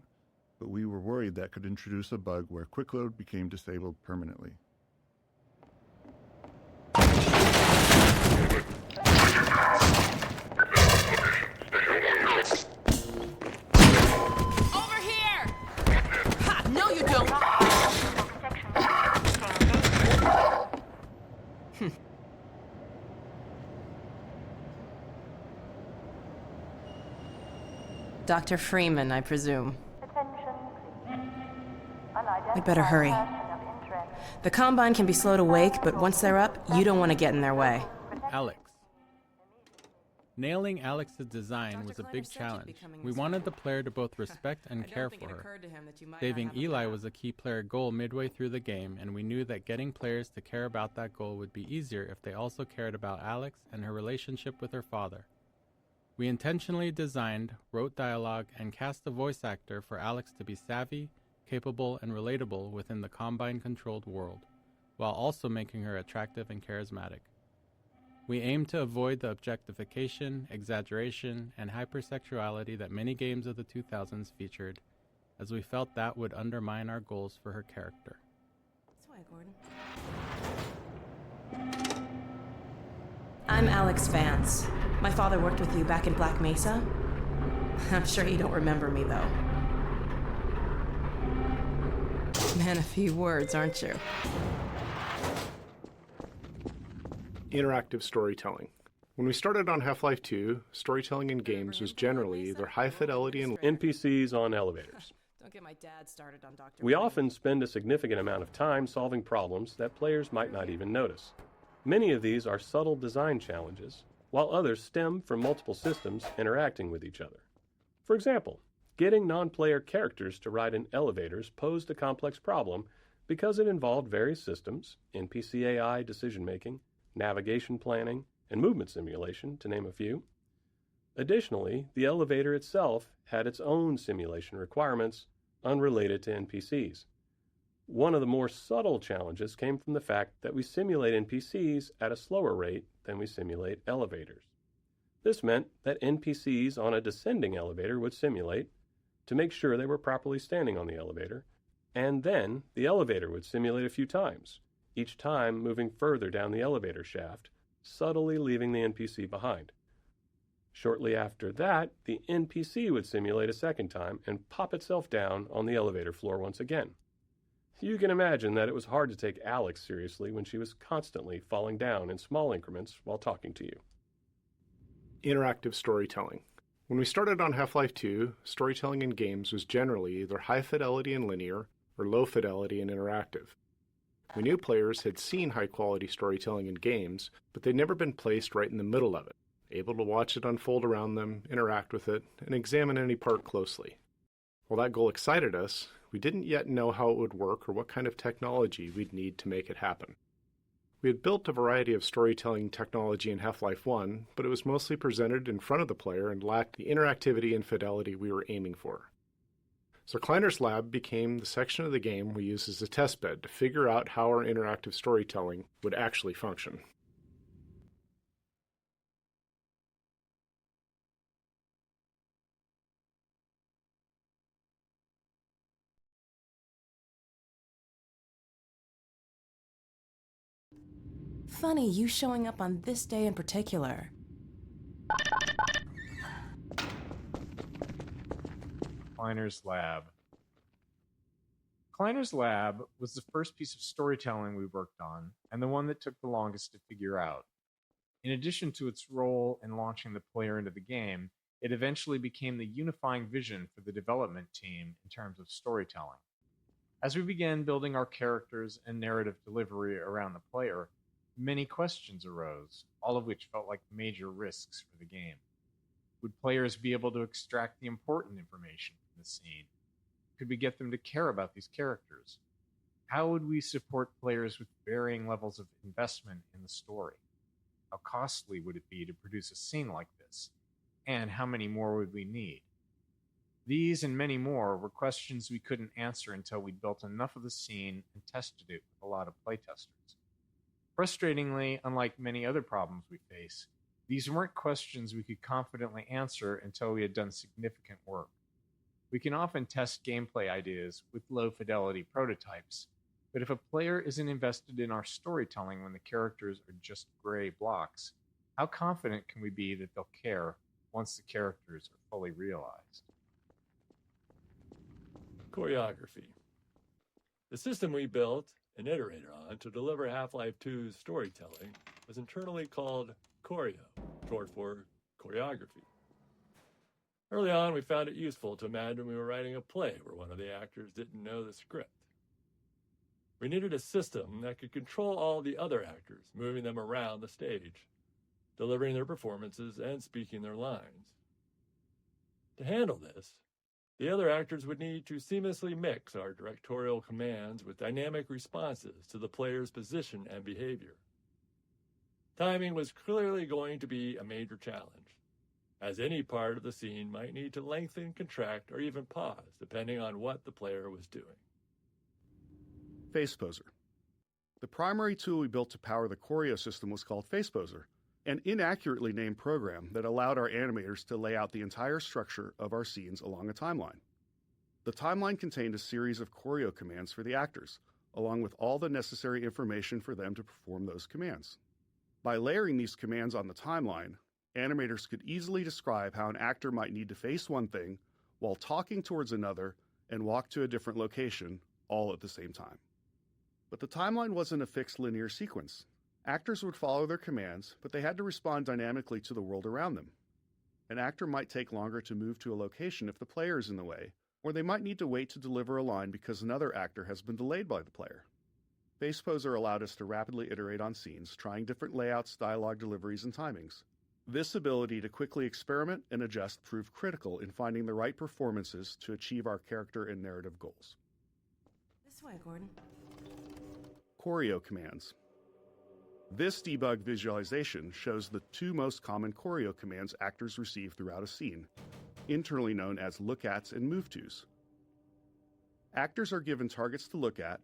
but we were worried that could introduce a bug where quick load became disabled permanently. Over here! Ha! No, you don't! Dr. Freeman, I presume. Attention, We'd better hurry. The Combine can be slow to wake, but once they're up, you don't want to get in their way. Alex. Nailing Alex's design was a big challenge. We wanted the player to both respect and care for her. Saving Eli was a key player goal midway through the game, and we knew that getting players to care about that goal would be easier if they also cared about Alex and her relationship with her father. We intentionally designed, wrote dialogue, and cast a voice actor for Alex to be savvy, capable, and relatable within the Combine-controlled world, while also making her attractive and charismatic. We aimed to avoid the objectification, exaggeration, and hypersexuality that many games of the 2000s featured, as we felt that would undermine our goals for her character. This way, Gordon. I'm Alex Vance. My father worked with you back in Black Mesa. I'm sure you don't remember me, though. Man, a few words, aren't you? Interactive storytelling. When we started on Half-Life 2, storytelling in games was generally either high fidelity and NPCs on elevators. Don't get my dad started on Dr. We often spend a significant amount of time solving problems that players might not even notice. Many of these are subtle design challenges, while others stem from multiple systems interacting with each other. For example, getting non-player characters to ride in elevators posed a complex problem because it involved various systems, NPC AI decision-making, navigation planning, and movement simulation, to name a few. Additionally, the elevator itself had its own simulation requirements unrelated to NPCs. One of the more subtle challenges came from the fact that we simulate NPCs at a slower rate than we simulate elevators. This meant that NPCs on a descending elevator would simulate to make sure they were properly standing on the elevator, and then the elevator would simulate a few times, each time moving further down the elevator shaft, subtly leaving the NPC behind. Shortly after that, the NPC would simulate a second time and pop itself down on the elevator floor once again. You can imagine that it was hard to take Alex seriously when she was constantly falling down in small increments while talking to you. interactive storytelling. When we started on Half-Life 2, storytelling in games was generally either high fidelity and linear or low fidelity and interactive. We knew players had seen high-quality storytelling in games, but they'd never been placed right in the middle of it, able to watch it unfold around them, interact with it, and examine any part closely. While that goal excited us, we didn't yet know how it would work or what kind of technology we'd need to make it happen. We had built a variety of storytelling technology in Half-Life 1, but it was mostly presented in front of the player and lacked the interactivity and fidelity we were aiming for. So Kleiner's lab became the section of the game we used as a testbed to figure out how our interactive storytelling would actually function. Funny, you showing up on this day in particular. Kleiner's lab. Kleiner's lab was the first piece of storytelling we worked on, and the one that took the longest to figure out. In addition to its role in launching the player into the game, it eventually became the unifying vision for the development team in terms of storytelling. As we began building our characters and narrative delivery around the player, many questions arose, all of which felt like major risks for the game. Would players be able to extract the important information from the scene? Could we get them to care about these characters? How would we support players with varying levels of investment in the story? How costly would it be to produce a scene like this? And how many more would we need? These and many more were questions we couldn't answer until we'd built enough of the scene and tested it with a lot of playtesters. Frustratingly, unlike many other problems we face, these weren't questions we could confidently answer until we had done significant work. We can often test gameplay ideas with low-fidelity prototypes, but if a player isn't invested in our storytelling when the characters are just gray blocks, how confident can we be that they'll care once the characters are fully realized? Choreography. The system we built and iterated on to deliver Half-Life 2's storytelling was internally called Choreo, short for choreography. Early on, we found it useful to imagine we were writing a play where one of the actors didn't know the script. We needed a system that could control all the other actors, moving them around the stage, delivering their performances and speaking their lines. To handle this, the other actors would need to seamlessly mix our directorial commands with dynamic responses to the player's position and behavior. Timing was clearly going to be a major challenge, as any part of the scene might need to lengthen, contract, or even pause, depending on what the player was doing. FacePoser. The primary tool we built to power the Choreo system was called FacePoser, an inaccurately named program that allowed our animators to lay out the entire structure of our scenes along a timeline. The timeline contained a series of choreo commands for the actors, along with all the necessary information for them to perform those commands. By layering these commands on the timeline, animators could easily describe how an actor might need to face one thing while talking towards another and walk to a different location, all at the same time. But the timeline wasn't a fixed linear sequence. Actors would follow their commands, but they had to respond dynamically to the world around them. An actor might take longer to move to a location if the player is in the way, or they might need to wait to deliver a line because another actor has been delayed by the player. FacePoser allowed us to rapidly iterate on scenes, trying different layouts, dialogue deliveries, and timings. This ability to quickly experiment and adjust proved critical in finding the right performances to achieve our character and narrative goals. This way, Gordon. Choreo commands. This debug visualization shows the two most common choreo commands actors receive throughout a scene, internally known as look-ats and move-tos. Actors are given targets to look at,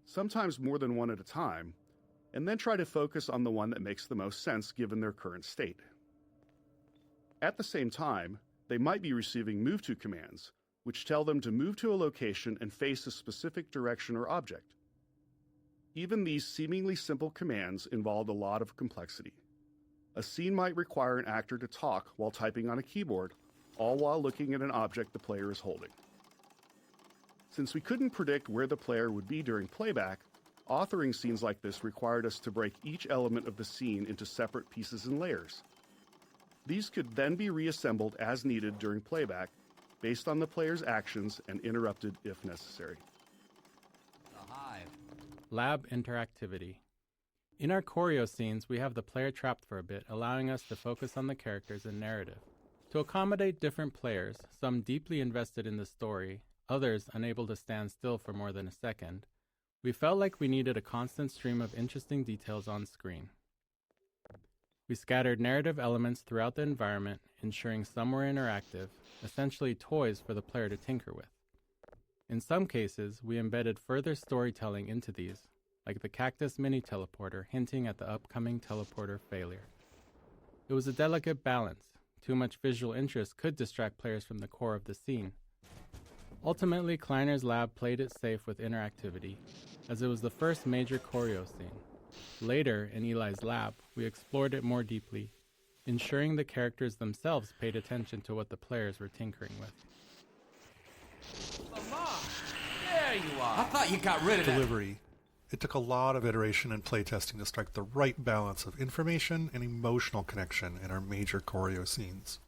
sometimes more than one at a time, and then try to focus on the one that makes the most sense given their current state. At the same time, they might be receiving move-to commands, which tell them to move to a location and face a specific direction or object. Even these seemingly simple commands involved a lot of complexity. A scene might require an actor to talk while typing on a keyboard, all while looking at an object the player is holding. Since we couldn't predict where the player would be during playback, authoring scenes like this required us to break each element of the scene into separate pieces and layers. These could then be reassembled as needed during playback, based on the player's actions and interrupted if necessary. Lab interactivity. In our choreo scenes, we have the player trapped for a bit, allowing us to focus on the characters and narrative. To accommodate different players, some deeply invested in the story, others unable to stand still for more than a second, we felt like we needed a constant stream of interesting details on screen. We scattered narrative elements throughout the environment, ensuring some were interactive, essentially toys for the player to tinker with. In some cases, we embedded further storytelling into these, like the cactus mini-teleporter hinting at the upcoming teleporter failure. It was a delicate balance. Too much visual interest could distract players from the core of the scene. Ultimately, Kleiner's lab played it safe with interactivity, as it was the first major choreo scene. Later, in Eli's lab, we explored it more deeply, ensuring the characters themselves paid attention to what the players were tinkering with. There you are. I thought you got rid of Delivery. It took a lot of iteration and playtesting to strike the right balance of information and emotional connection in our major choreo scenes.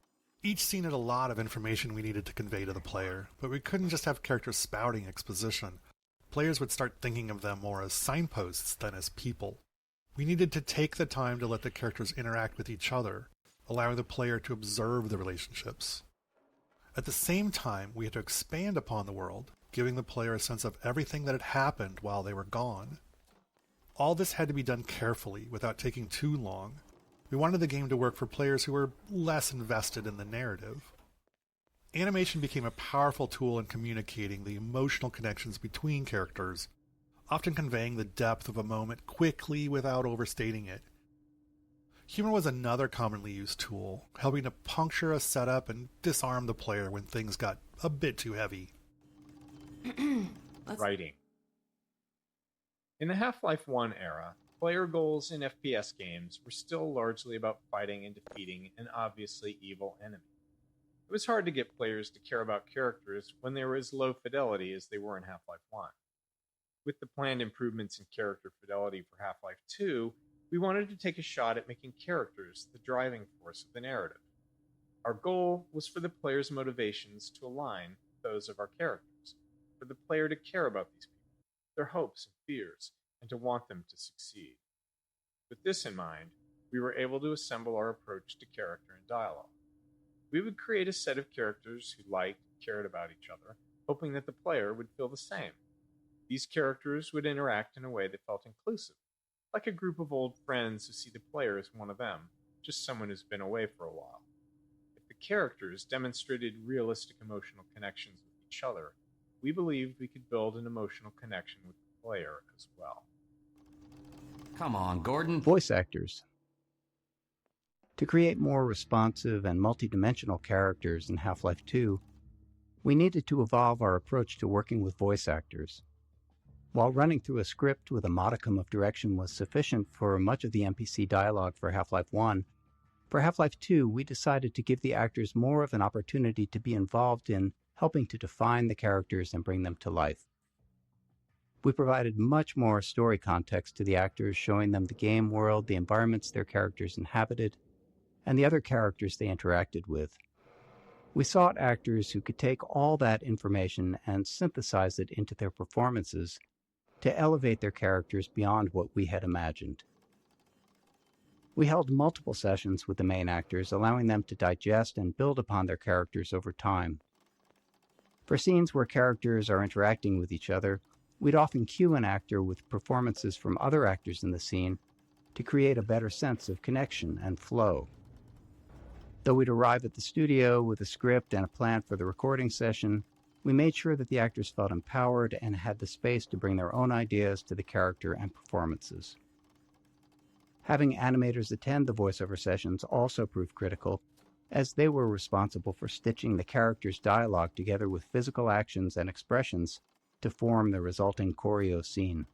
Each scene had a lot of information we needed to convey to the player, but we couldn't just have characters spouting exposition. players would start thinking of them more as signposts than as people. We needed to take the time to let the characters interact with each other, allowing the player to observe the relationships. At the same time, we had to expand upon the world, giving the player a sense of everything that had happened while they were gone. All this had to be done carefully, without taking too long. We wanted the game to work for players who were less invested in the narrative. Animation became a powerful tool in communicating the emotional connections between characters, often conveying the depth of a moment quickly without overstating it. Humor was another commonly used tool, helping to puncture a setup and disarm the player when things got a bit too heavy. Writing. In the Half-Life 1 era, player goals in FPS games were still largely about fighting and defeating an obviously evil enemy. It was hard to get players to care about characters when they were as low fidelity as they were in Half-Life 1. With the planned improvements in character fidelity for Half-Life 2, we wanted to take a shot at making characters the driving force of the narrative. Our goal was for the player's motivations to align with those of our characters, for the player to care about these people, their hopes and fears, and to want them to succeed. With this in mind, we were able to assemble our approach to character and dialogue. We would create a set of characters who liked and cared about each other, hoping that the player would feel the same. These characters would interact in a way that felt inclusive, like a group of old friends who see the player as one of them, just someone who's been away for a while. If the characters demonstrated realistic emotional connections with each other, we believed we could build an emotional connection with the player as well. Come on, Gordon. Voice actors. To create more responsive and multidimensional characters in Half-Life 2, we needed to evolve our approach to working with voice actors. While running through a script with a modicum of direction was sufficient for much of the NPC dialogue for Half-Life 1, for Half-Life 2 we decided to give the actors more of an opportunity to be involved in helping to define the characters and bring them to life. We provided much more story context to the actors, showing them the game world, the environments their characters inhabited, and the other characters they interacted with. We sought actors who could take all that information and synthesize it into their performances to elevate their characters beyond what we had imagined. We held multiple sessions with the main actors, allowing them to digest and build upon their characters over time. For scenes where characters are interacting with each other, we'd often cue an actor with performances from other actors in the scene to create a better sense of connection and flow. Though we'd arrive at the studio with a script and a plan for the recording session, we made sure that the actors felt empowered and had the space to bring their own ideas to the character and performances. Having animators attend the voiceover sessions also proved critical, as they were responsible for stitching the characters' dialogue together with physical actions and expressions to form the resulting choreo scene.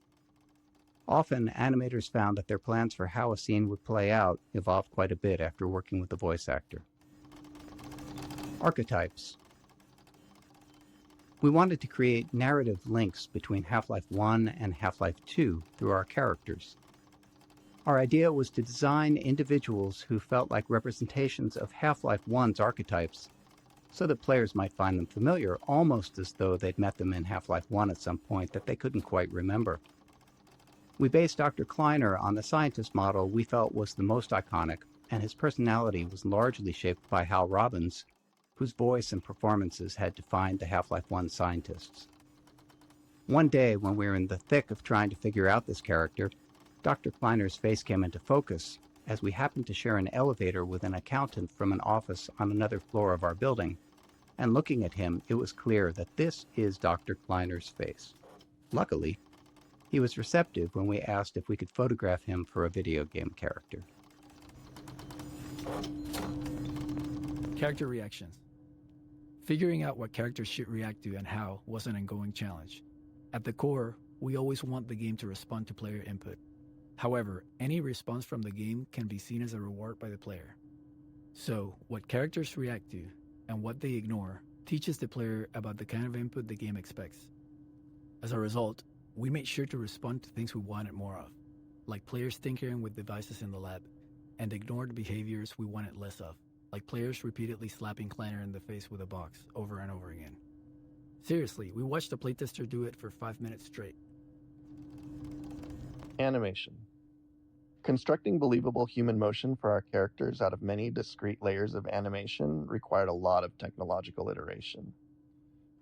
Often, animators found that their plans for how a scene would play out evolved quite a bit after working with the voice actor. Archetypes. We wanted to create narrative links between Half-Life 1 and Half-Life 2 through our characters. Our idea was to design individuals who felt like representations of Half-Life 1's archetypes, so that players might find them familiar, almost as though they'd met them in Half-Life 1 at some point that they couldn't quite remember. We based Dr. Kleiner on the scientist model we felt was the most iconic, and his personality was largely shaped by Hal Robbins, whose voice and performances had defined the Half-Life 1 scientists. One day, when we were in the thick of trying to figure out this character, Dr. Kleiner's face came into focus, as we happened to share an elevator with an accountant from an office on another floor of our building, and looking at him, it was clear that this is Dr. Kleiner's face. Luckily, he was receptive when we asked if we could photograph him for a video game character. Character reactions. Figuring out what characters should react to and how was an ongoing challenge. At the core, we always want the game to respond to player input. However, any response from the game can be seen as a reward by the player. So, what characters react to and what they ignore teaches the player about the kind of input the game expects. As a result, we made sure to respond to things we wanted more of, like players tinkering with devices in the lab, and ignored behaviors we wanted less of, like players repeatedly slapping Kleiner in the face with a box over and over again. Seriously, we watched a playtester do it for 5 minutes straight. Animation. Constructing believable human motion for our characters out of many discrete layers of animation required a lot of technological iteration.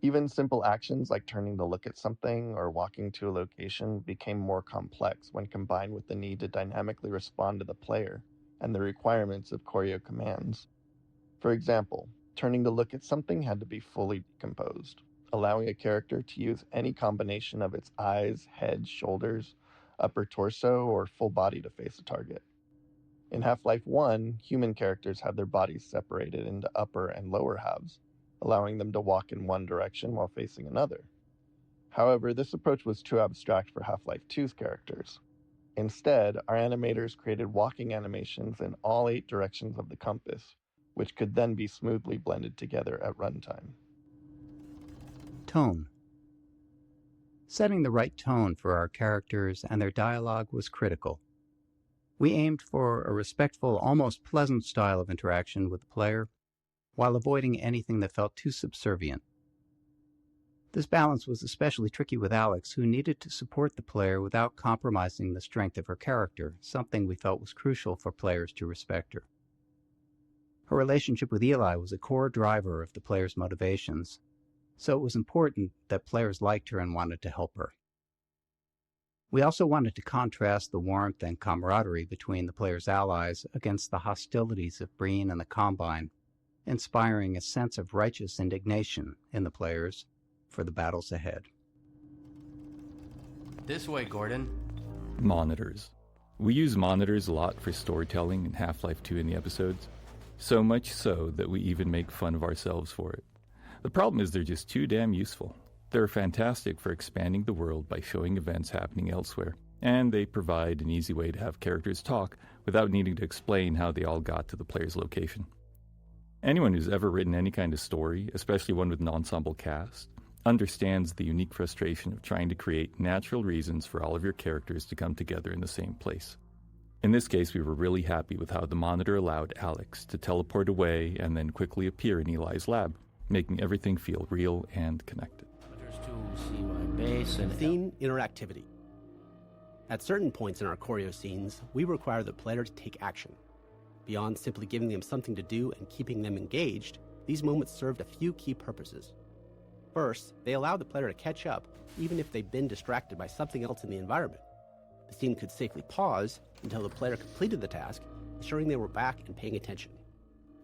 Even simple actions like turning to look at something or walking to a location became more complex when combined with the need to dynamically respond to the player and the requirements of choreo commands. For example, turning to look at something had to be fully decomposed, allowing a character to use any combination of its eyes, head, shoulders, upper torso, or full body to face a target. In Half-Life 1, human characters had their bodies separated into upper and lower halves, allowing them to walk in one direction while facing another. However, this approach was too abstract for Half-Life 2's characters. Instead, our animators created walking animations in all 8 directions of the compass, which could then be smoothly blended together at runtime. Tone. Setting the right tone for our characters and their dialogue was critical. We aimed for a respectful, almost pleasant style of interaction with the player, while avoiding anything that felt too subservient. This balance was especially tricky with Alex, who needed to support the player without compromising the strength of her character, something we felt was crucial for players to respect her. Her relationship with Eli was a core driver of the player's motivations, so it was important that players liked her and wanted to help her. We also wanted to contrast the warmth and camaraderie between the player's allies against the hostilities of Breen and the Combine, inspiring a sense of righteous indignation in the players for the battles ahead. This way, Gordon. Monitors. We use monitors a lot for storytelling in Half-Life 2 in the episodes, so much so that we even make fun of ourselves for it. The problem is they're just too damn useful. They're fantastic for expanding the world by showing events happening elsewhere, and they provide an easy way to have characters talk without needing to explain how they all got to the player's location. Anyone who's ever written any kind of story, especially one with an ensemble cast, understands the unique frustration of trying to create natural reasons for all of your characters to come together in the same place. In this case, we were really happy with how the monitor allowed Alex to teleport away and then quickly appear in Eli's lab, making everything feel real and connected. Scene interactivity. At certain points in our choreo scenes, we require the player to take action. Beyond simply giving them something to do and keeping them engaged, these moments served a few key purposes. First, they allowed the player to catch up, even if they'd been distracted by something else in the environment. The scene could safely pause until the player completed the task, ensuring they were back and paying attention.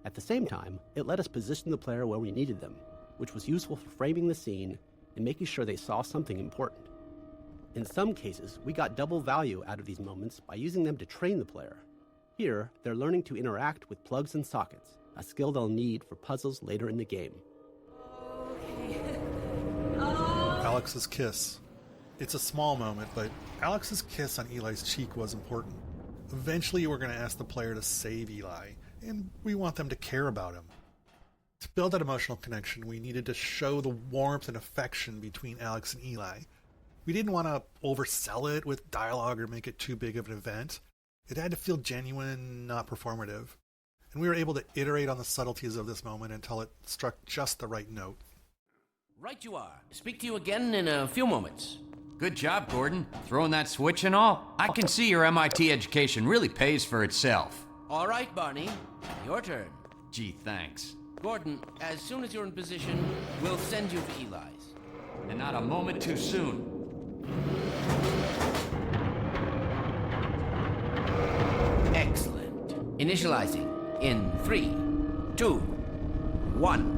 At the same time, it let us position the player where we needed them, which was useful for framing the scene and making sure they saw something important. In some cases, we got double value out of these moments by using them to train the player. Here, they're learning to interact with plugs and sockets, a skill they'll need for puzzles later in the game. Alex's kiss. It's a small moment, but Alex's kiss on Eli's cheek was important. Eventually, we're going to ask the player to save Eli, and we want them to care about him. To build that emotional connection, we needed to show the warmth and affection between Alex and Eli. We didn't want to oversell it with dialogue or make it too big of an event. It had to feel genuine, not performative. And we were able to iterate on the subtleties of this moment until it struck just the right note. Right you are. Speak to you again in a few moments. Good job, Gordon. Throwing that switch and all. I can see your MIT education really pays for itself. All right, Barney. Your turn. Gee, thanks. Gordon, as soon as you're in position, we'll send you to Eli's. And not a moment too soon. Excellent. Initializing in 3, 2, 1.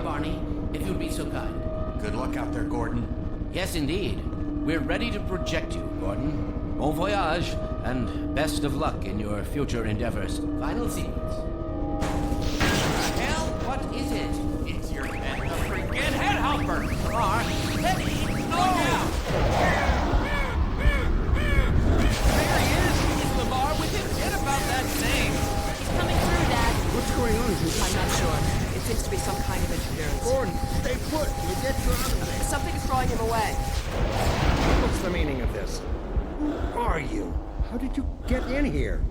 Barney, if you'd be so kind. Good luck out there, Gordon. Yes, indeed. We're ready to project you, Gordon. Bon voyage, and best of luck in your future endeavors. Final sequence. Hell, what is it? It's your head, the freaking head helper. Car, steady, look out! There he is. Is Lamar with him? Forget about that thing. He's coming through, Dad. What's going on? I'm not sure. It seems to be some kind of interference. Gordon, stay put. You get your other. Something's drawing him away. What's the meaning of this? Who are you? How did you get in here?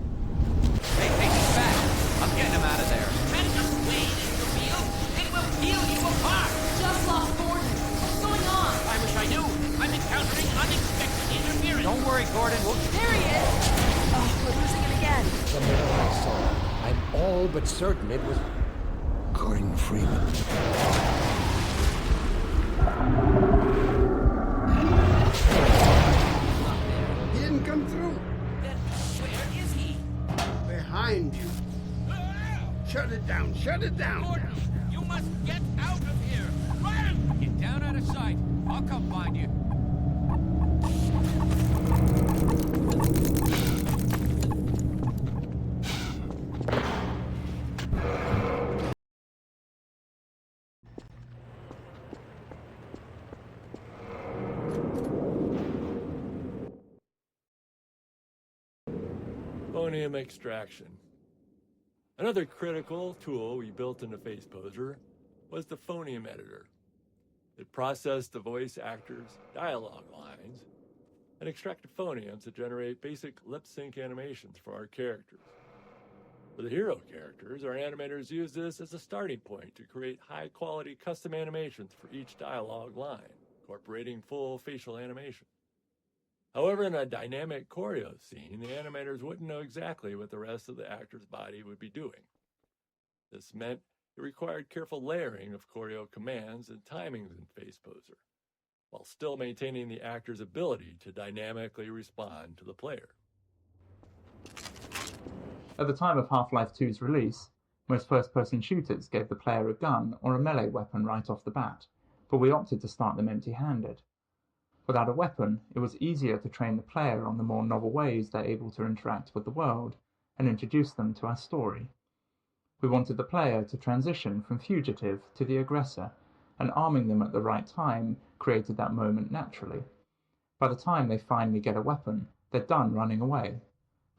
Hey, he's back. I'm getting him out of there. And just wait in the field. It will peel you apart. Just lost Unexpected interference. Don't worry, Gordon. There he is! Oh, we're losing it again. The minute I saw it, I'm all but certain it was Gordon Freeman. He didn't come through. Then where is he? Behind you. Shut it down, shut it down. Gordon, you must get out of here. Run! Get down out of sight. I'll come find you. Phoneme extraction. Another critical tool we built into FacePoser was the phoneme editor. It processed the voice actors' dialogue lines and extracted phonemes to generate basic lip sync animations for our characters. For the hero characters, our animators used this as a starting point to create high-quality custom animations for each dialogue line, incorporating full facial animation. However, in a dynamic choreo scene, the animators wouldn't know exactly what the rest of the actor's body would be doing. This meant it required careful layering of choreo commands and timings in FacePoser, while still maintaining the actor's ability to dynamically respond to the player. At the time of Half-Life 2's release, most first-person shooters gave the player a gun or a melee weapon right off the bat, but we opted to start them empty-handed. Without a weapon, it was easier to train the player on the more novel ways they're able to interact with the world and introduce them to our story. We wanted the player to transition from fugitive to the aggressor, and arming them at the right time created that moment naturally. By the time they finally get a weapon, they're done running away.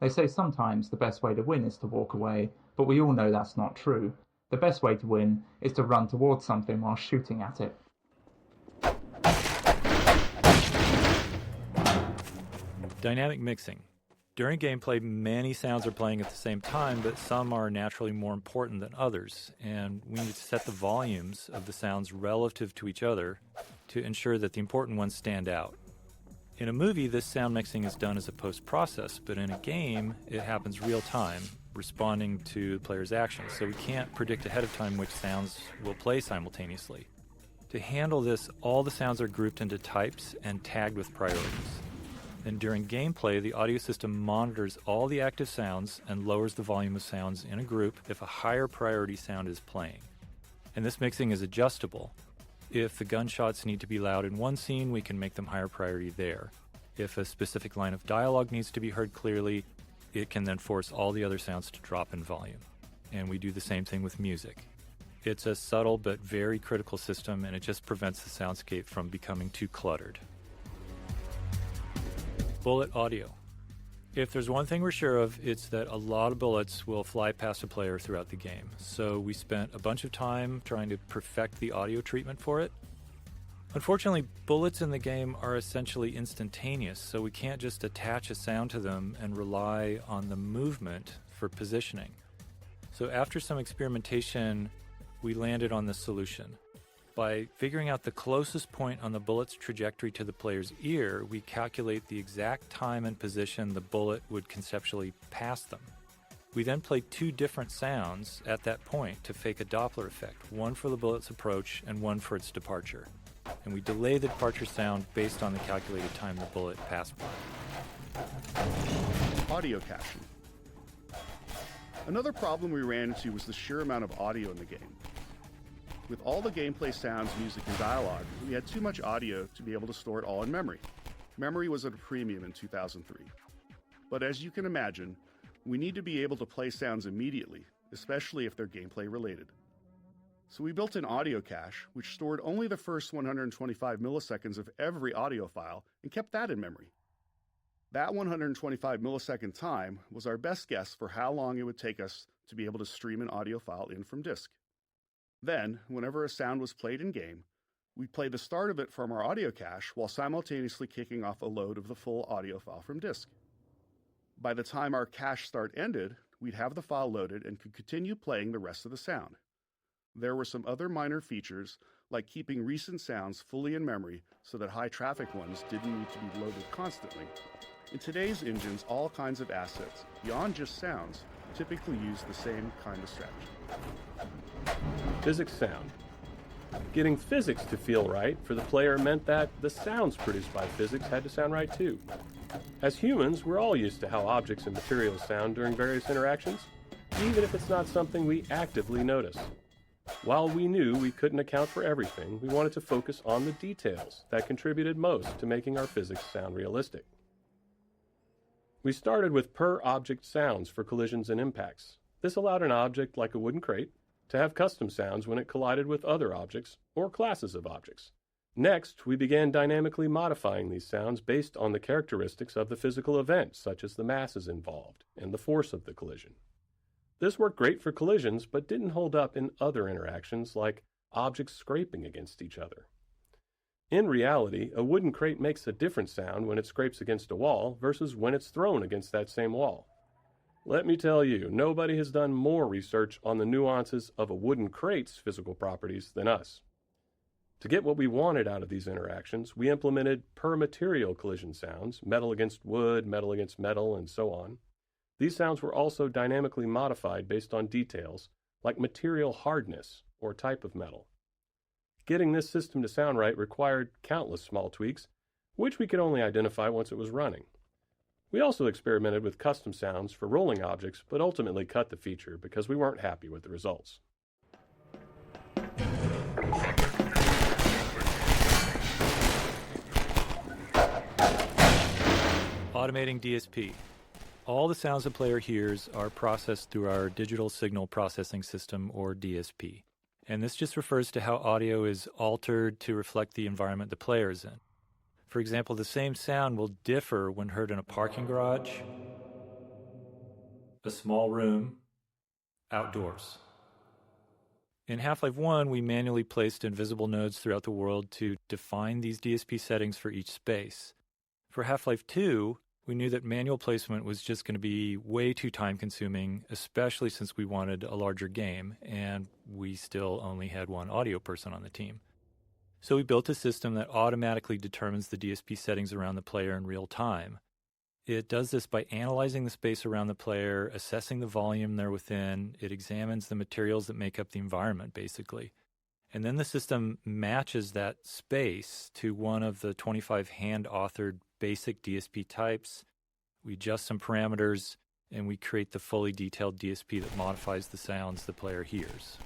They say sometimes the best way to win is to walk away, but we all know that's not true. The best way to win is to run towards something while shooting at it. Dynamic mixing. During gameplay, many sounds are playing at the same time, but some are naturally more important than others, and we need to set the volumes of the sounds relative to each other to ensure that the important ones stand out. In a movie, this sound mixing is done as a post-process, but in a game, it happens real-time, responding to the player's actions, so we can't predict ahead of time which sounds will play simultaneously. To handle this, all the sounds are grouped into types and tagged with priorities. And during gameplay, the audio system monitors all the active sounds and lowers the volume of sounds in a group if a higher priority sound is playing. And this mixing is adjustable. If the gunshots need to be loud in one scene, we can make them higher priority there. If a specific line of dialogue needs to be heard clearly, it can then force all the other sounds to drop in volume. And we do the same thing with music. It's a subtle but very critical system, and it just prevents the soundscape from becoming too cluttered. Bullet audio. If there's one thing we're sure of, it's that a lot of bullets will fly past a player throughout the game. So we spent a bunch of time trying to perfect the audio treatment for it. Unfortunately, bullets in the game are essentially instantaneous, so we can't just attach a sound to them and rely on the movement for positioning. So after some experimentation, we landed on this solution. By figuring out the closest point on the bullet's trajectory to the player's ear, we calculate the exact time and position the bullet would conceptually pass them. We then play two different sounds at that point to fake a Doppler effect, one for the bullet's approach and one for its departure. And we delay the departure sound based on the calculated time the bullet passed by. Audio caching. Another problem we ran into was the sheer amount of audio in the game. With all the gameplay sounds, music, and dialogue, we had too much audio to be able to store it all in memory. Memory was at a premium in 2003. But as you can imagine, we need to be able to play sounds immediately, especially if they're gameplay related. So we built an audio cache, which stored only the first 125 milliseconds of every audio file and kept that in memory. That 125 millisecond time was our best guess for how long it would take us to be able to stream an audio file in from disk. Then, whenever a sound was played in-game, we'd play the start of it from our audio cache while simultaneously kicking off a load of the full audio file from disk. By the time our cache start ended, we'd have the file loaded and could continue playing the rest of the sound. There were some other minor features, like keeping recent sounds fully in memory so that high traffic ones didn't need to be loaded constantly. In today's engines, all kinds of assets, beyond just sounds, typically use the same kind of strategy. Physics sound. Getting physics to feel right for the player meant that the sounds produced by physics had to sound right too. As humans, we're all used to how objects and materials sound during various interactions, even if it's not something we actively notice. While we knew we couldn't account for everything, we wanted to focus on the details that contributed most to making our physics sound realistic. We started with per-object sounds for collisions and impacts. This allowed an object like a wooden crate to have custom sounds when it collided with other objects or classes of objects. Next, we began dynamically modifying these sounds based on the characteristics of the physical event, such as the masses involved and the force of the collision. This worked great for collisions, but didn't hold up in other interactions like objects scraping against each other. In reality, a wooden crate makes a different sound when it scrapes against a wall versus when it's thrown against that same wall. Let me tell you, nobody has done more research on the nuances of a wooden crate's physical properties than us. To get what we wanted out of these interactions, we implemented per-material collision sounds, metal against wood, metal against metal, and so on. These sounds were also dynamically modified based on details like material hardness or type of metal. Getting this system to sound right required countless small tweaks, which we could only identify once it was running. We also experimented with custom sounds for rolling objects, but ultimately cut the feature because we weren't happy with the results. Automating DSP. All the sounds a player hears are processed through our Digital Signal Processing System, or DSP. And this just refers to how audio is altered to reflect the environment the player is in. For example, the same sound will differ when heard in a parking garage, a small room, outdoors. In Half-Life 1, we manually placed invisible nodes throughout the world to define these DSP settings for each space. For Half-Life 2, we knew that manual placement was just going to be way too time-consuming, especially since we wanted a larger game, and we still only had one audio person on the team. So we built a system that automatically determines the DSP settings around the player in real time. It does this by analyzing the space around the player, assessing the volume they're within. It examines the materials that make up the environment, basically. And then the system matches that space to one of the 25 hand-authored basic DSP types. We adjust some parameters, and we create the fully detailed DSP that modifies the sounds the player hears.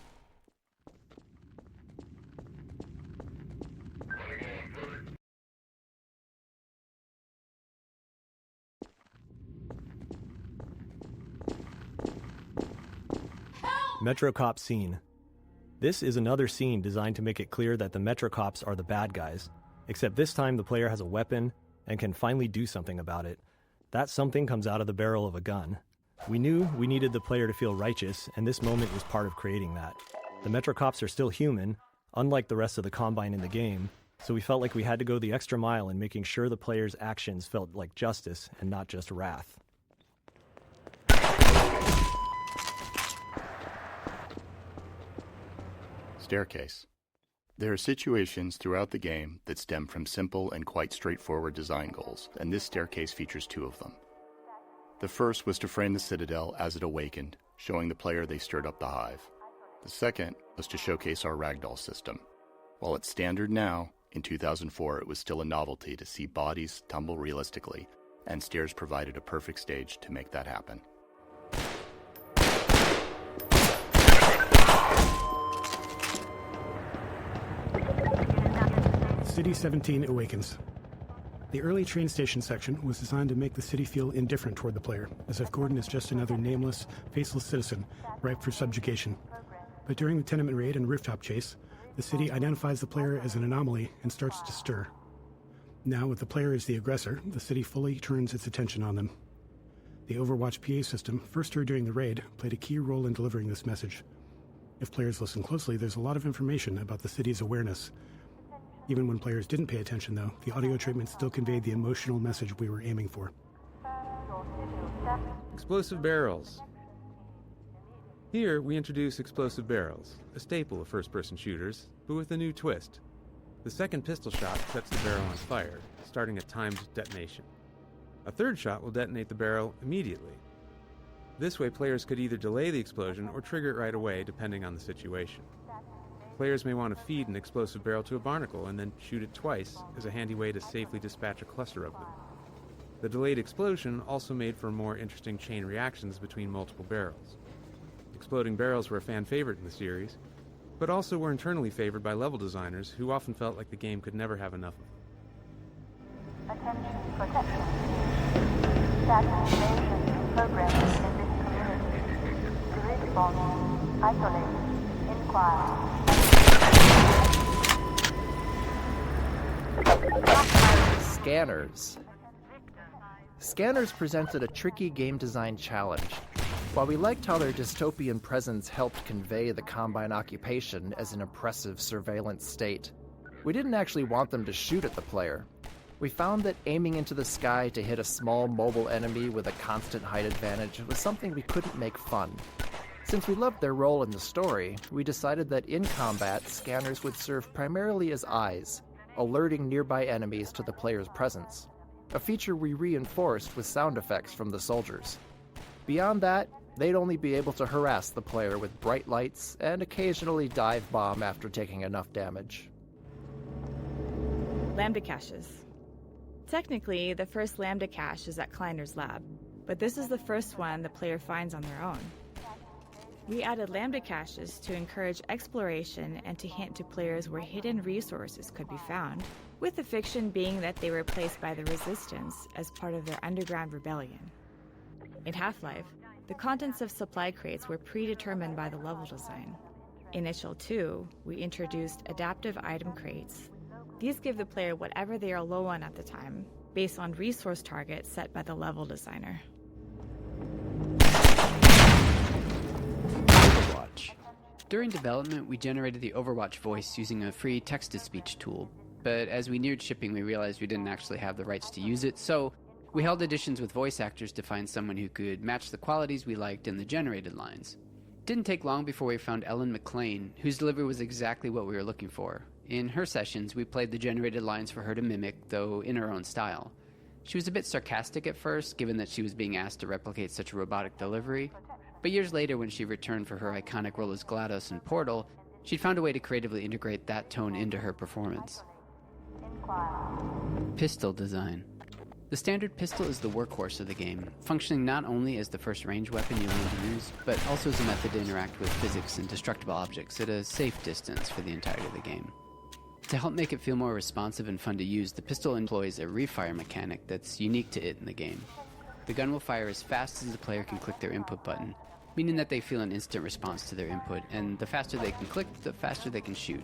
Metro Cop scene. This is another scene designed to make it clear that the Metro Cops are the bad guys, except this time the player has a weapon and can finally do something about it. That something comes out of the barrel of a gun. We knew we needed the player to feel righteous, and this moment was part of creating that. The Metro Cops are still human, unlike the rest of the Combine in the game, so we felt like we had to go the extra mile in making sure the player's actions felt like justice and not just wrath. Staircase. There are situations throughout the game that stem from simple and quite straightforward design goals, and this staircase features two of them. The first was to frame the Citadel as it awakened, showing the player they stirred up the hive. The second was to showcase our ragdoll system. While it's standard now, in 2004 it was still a novelty to see bodies tumble realistically, and stairs provided a perfect stage to make that happen. City 17 awakens. The early train station section was designed to make the city feel indifferent toward the player, as if Gordon is just another nameless, faceless citizen, ripe for subjugation. But during the tenement raid and rooftop chase, the city identifies the player as an anomaly and starts to stir. Now, with the player as the aggressor, the city fully turns its attention on them. The Overwatch PA system, first heard during the raid, played a key role in delivering this message. If players listen closely, there's a lot of information about the city's awareness. Even when players didn't pay attention, though, the audio treatment still conveyed the emotional message we were aiming for. Explosive barrels. Here, we introduce explosive barrels, a staple of first-person shooters, but with a new twist. The second pistol shot sets the barrel on fire, starting a timed detonation. A third shot will detonate the barrel immediately. This way, players could either delay the explosion or trigger it right away, depending on the situation. Players may want to feed an explosive barrel to a barnacle and then shoot it twice as a handy way to safely dispatch a cluster of them. The delayed explosion also made for more interesting chain reactions between multiple barrels. Exploding barrels were a fan favorite in the series, but also were internally favored by level designers who often felt like the game could never have enough of them. Attention protection. Status invasion programs in this community. Respawn. Isolate. Inquire. Scanners. Scanners presented a tricky game design challenge. While we liked how their dystopian presence helped convey the Combine occupation as an oppressive surveillance state, we didn't actually want them to shoot at the player. We found that aiming into the sky to hit a small mobile enemy with a constant height advantage was something we couldn't make fun. Since we loved their role in the story, we decided that in combat, scanners would serve primarily as eyes, alerting nearby enemies to the player's presence, a feature we reinforced with sound effects from the soldiers. Beyond that, they'd only be able to harass the player with bright lights and occasionally dive bomb after taking enough damage. Lambda caches. Technically, the first Lambda cache is at Kleiner's lab, but this is the first one the player finds on their own. We added Lambda caches to encourage exploration and to hint to players where hidden resources could be found, with the fiction being that they were placed by the Resistance as part of their underground rebellion. In Half-Life, the contents of supply crates were predetermined by the level design. In Initial 2, we introduced adaptive item crates. These give the player whatever they are low on at the time, based on resource targets set by the level designer. Overwatch. During development, we generated the Overwatch voice using a free text-to-speech tool, but as we neared shipping, we realized we didn't actually have the rights to use it, so we held auditions with voice actors to find someone who could match the qualities we liked in the generated lines. It didn't take long before we found Ellen McLean, whose delivery was exactly what we were looking for. In her sessions, we played the generated lines for her to mimic, though in her own style. She was a bit sarcastic at first, given that she was being asked to replicate such a robotic delivery, but years later when she returned for her iconic role as GLaDOS in Portal, she'd found a way to creatively integrate that tone into her performance. Pistol design. The standard pistol is the workhorse of the game, functioning not only as the first range weapon you learn to use, but also as a method to interact with physics and destructible objects at a safe distance for the entirety of the game. To help make it feel more responsive and fun to use, the pistol employs a refire mechanic that's unique to it in the game. The gun will fire as fast as the player can click their input button, meaning that they feel an instant response to their input, and the faster they can click, the faster they can shoot.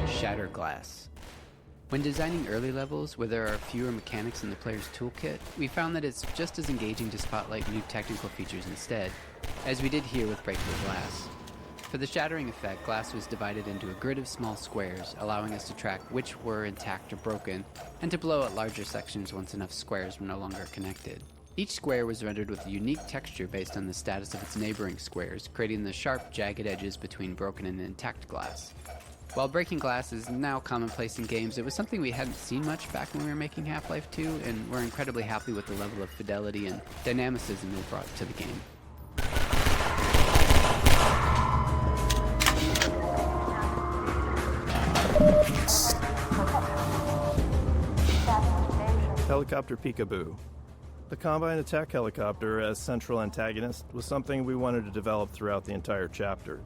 Shatter glass. When designing early levels where there are fewer mechanics in the player's toolkit, we found that it's just as engaging to spotlight new technical features instead, as we did here with breakable glass. For the shattering effect, glass was divided into a grid of small squares, allowing us to track which were intact or broken, and to blow at larger sections once enough squares were no longer connected. Each square was rendered with a unique texture based on the status of its neighboring squares, creating the sharp, jagged edges between broken and intact glass. While breaking glass is now commonplace in games, it was something we hadn't seen much back when we were making Half-Life 2, and we're incredibly happy with the level of fidelity and dynamicism it brought to the game. Helicopter Peekaboo. The Combine attack helicopter as central antagonist was something we wanted to develop throughout the entire chapter.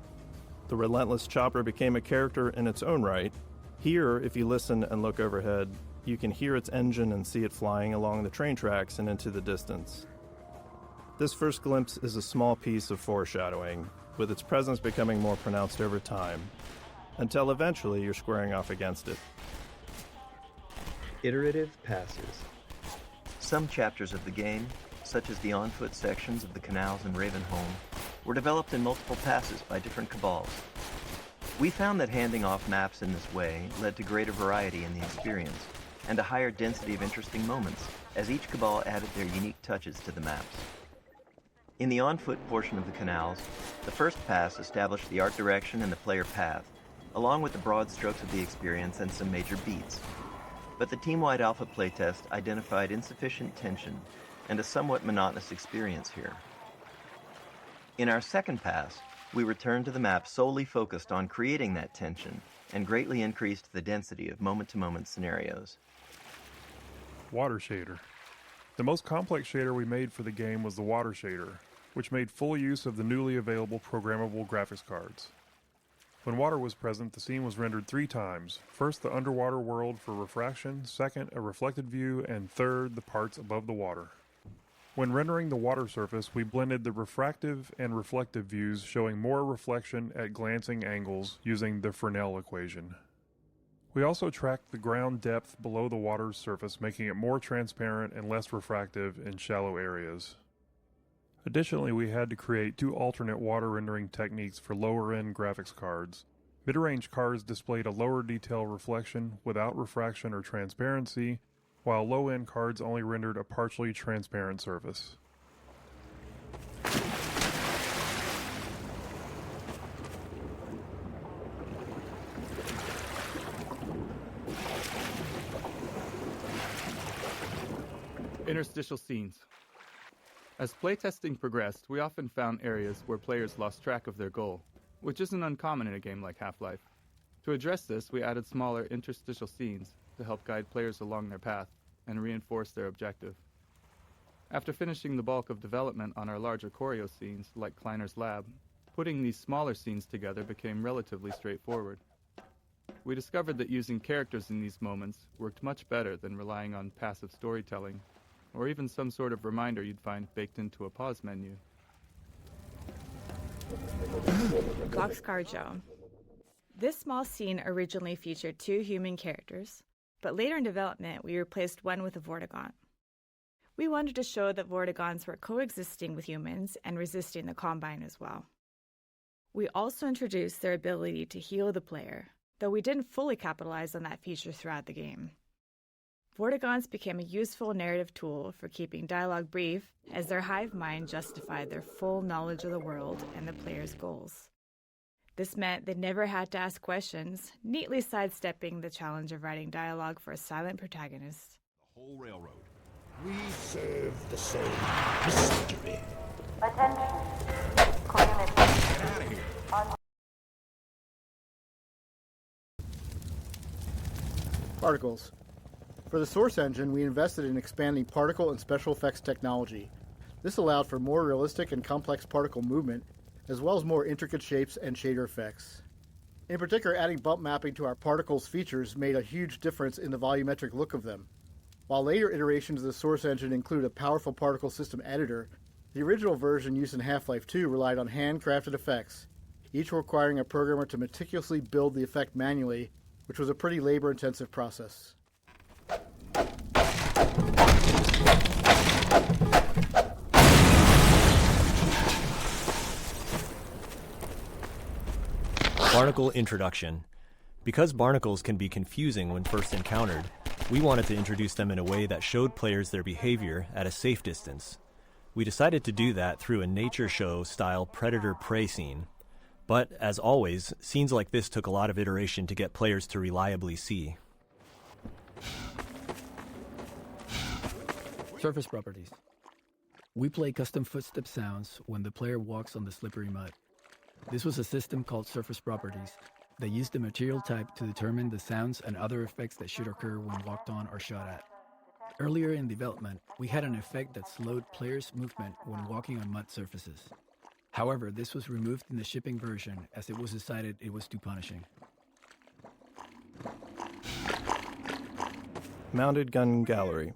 The relentless chopper became a character in its own right. Here, if you listen and look overhead, you can hear its engine and see it flying along the train tracks and into the distance. This first glimpse is a small piece of foreshadowing, with its presence becoming more pronounced over time, until eventually you're squaring off against it. Iterative passes. Some chapters of the game, such as the on-foot sections of the canals in Ravenholm, were developed in multiple passes by different cabals. We found that handing off maps in this way led to greater variety in the experience, and a higher density of interesting moments, as each cabal added their unique touches to the maps. In the on-foot portion of the canals, the first pass established the art direction and the player path, along with the broad strokes of the experience and some major beats. But the team-wide alpha playtest identified insufficient tension and a somewhat monotonous experience here. In our second pass, we returned to the map solely focused on creating that tension and greatly increased the density of moment-to-moment scenarios. Water shader. The most complex shader we made for the game was the water shader, which made full use of the newly available programmable graphics cards. When water was present, the scene was rendered 3 times. First, the underwater world for refraction, second, a reflected view, and third, the parts above the water. When rendering the water surface, we blended the refractive and reflective views, showing more reflection at glancing angles using the Fresnel equation. We also tracked the ground depth below the water's surface, making it more transparent and less refractive in shallow areas. Additionally, we had to create 2 alternate water rendering techniques for lower-end graphics cards. Mid-range cards displayed a lower detail reflection without refraction or transparency, while low-end cards only rendered a partially transparent surface. Interstitial scenes. As playtesting progressed, we often found areas where players lost track of their goal, which isn't uncommon in a game like Half-Life. To address this, we added smaller interstitial scenes to help guide players along their path and reinforce their objective. After finishing the bulk of development on our larger choreo scenes, like Kleiner's Lab, putting these smaller scenes together became relatively straightforward. We discovered that using characters in these moments worked much better than relying on passive storytelling, or even some sort of reminder you'd find baked into a pause menu. Boxcar Joe. This small scene originally featured 2 human characters, but later in development we replaced one with a Vortigaunt. We wanted to show that Vortigaunts were coexisting with humans and resisting the Combine as well. We also introduced their ability to heal the player, though we didn't fully capitalize on that feature throughout the game. Vortigaunts became a useful narrative tool for keeping dialogue brief, as their hive mind justified their full knowledge of the world and the player's goals. This meant they never had to ask questions, neatly sidestepping the challenge of writing dialogue for a silent protagonist. The whole railroad. We serve the same mystery. Attention. Community. Get out of here. Particles. For the source engine, we invested in expanding particle and special effects technology. This allowed for more realistic and complex particle movement, as well as more intricate shapes and shader effects. In particular, adding bump mapping to our particles features made a huge difference in the volumetric look of them. While later iterations of the source engine include a powerful particle system editor, the original version used in Half-Life 2 relied on handcrafted effects, each requiring a programmer to meticulously build the effect manually, which was a pretty labor-intensive process. Barnacle Introduction. Because barnacles can be confusing when first encountered, we wanted to introduce them in a way that showed players their behavior at a safe distance. We decided to do that through a nature show-style predator-prey scene. But, as always, scenes like this took a lot of iteration to get players to reliably see. Surface properties. We play custom footstep sounds when the player walks on the slippery mud. This was a system called Surface Properties that used the material type to determine the sounds and other effects that should occur when walked on or shot at. Earlier in development, we had an effect that slowed players' movement when walking on mud surfaces. However, this was removed in the shipping version as it was decided it was too punishing. Mounted gun gallery.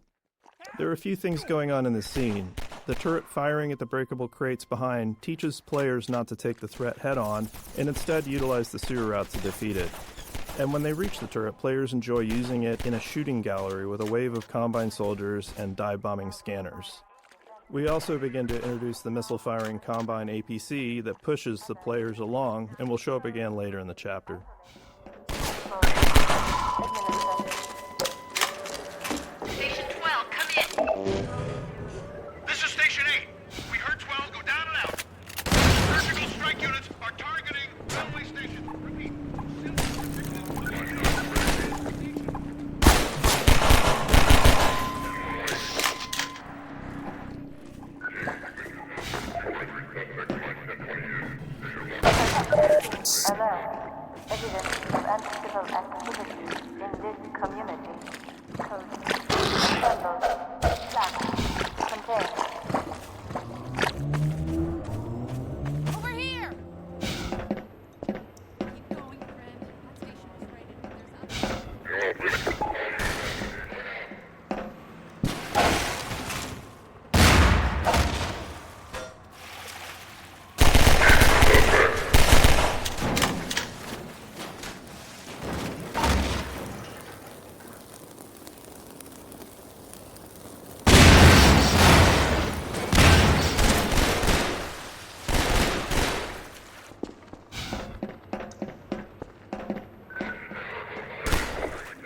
There are a few things going on in this scene. The turret firing at the breakable crates behind teaches players not to take the threat head-on and instead utilize the sewer route to defeat it. And when they reach the turret, players enjoy using it in a shooting gallery with a wave of Combine soldiers and dive-bombing scanners. We also begin to introduce the missile-firing Combine APC that pushes the players along and will show up again later in the chapter. Station 12, come in. This is Station 8. We heard 12 go down and out. Surgical strike units are targeting railway station. Repeat. Alert. Evidence of anti-civil activity in this community. Code. Assembled. Flash. Contained. Over here! Keep going, friend. That station was raided, but there's others.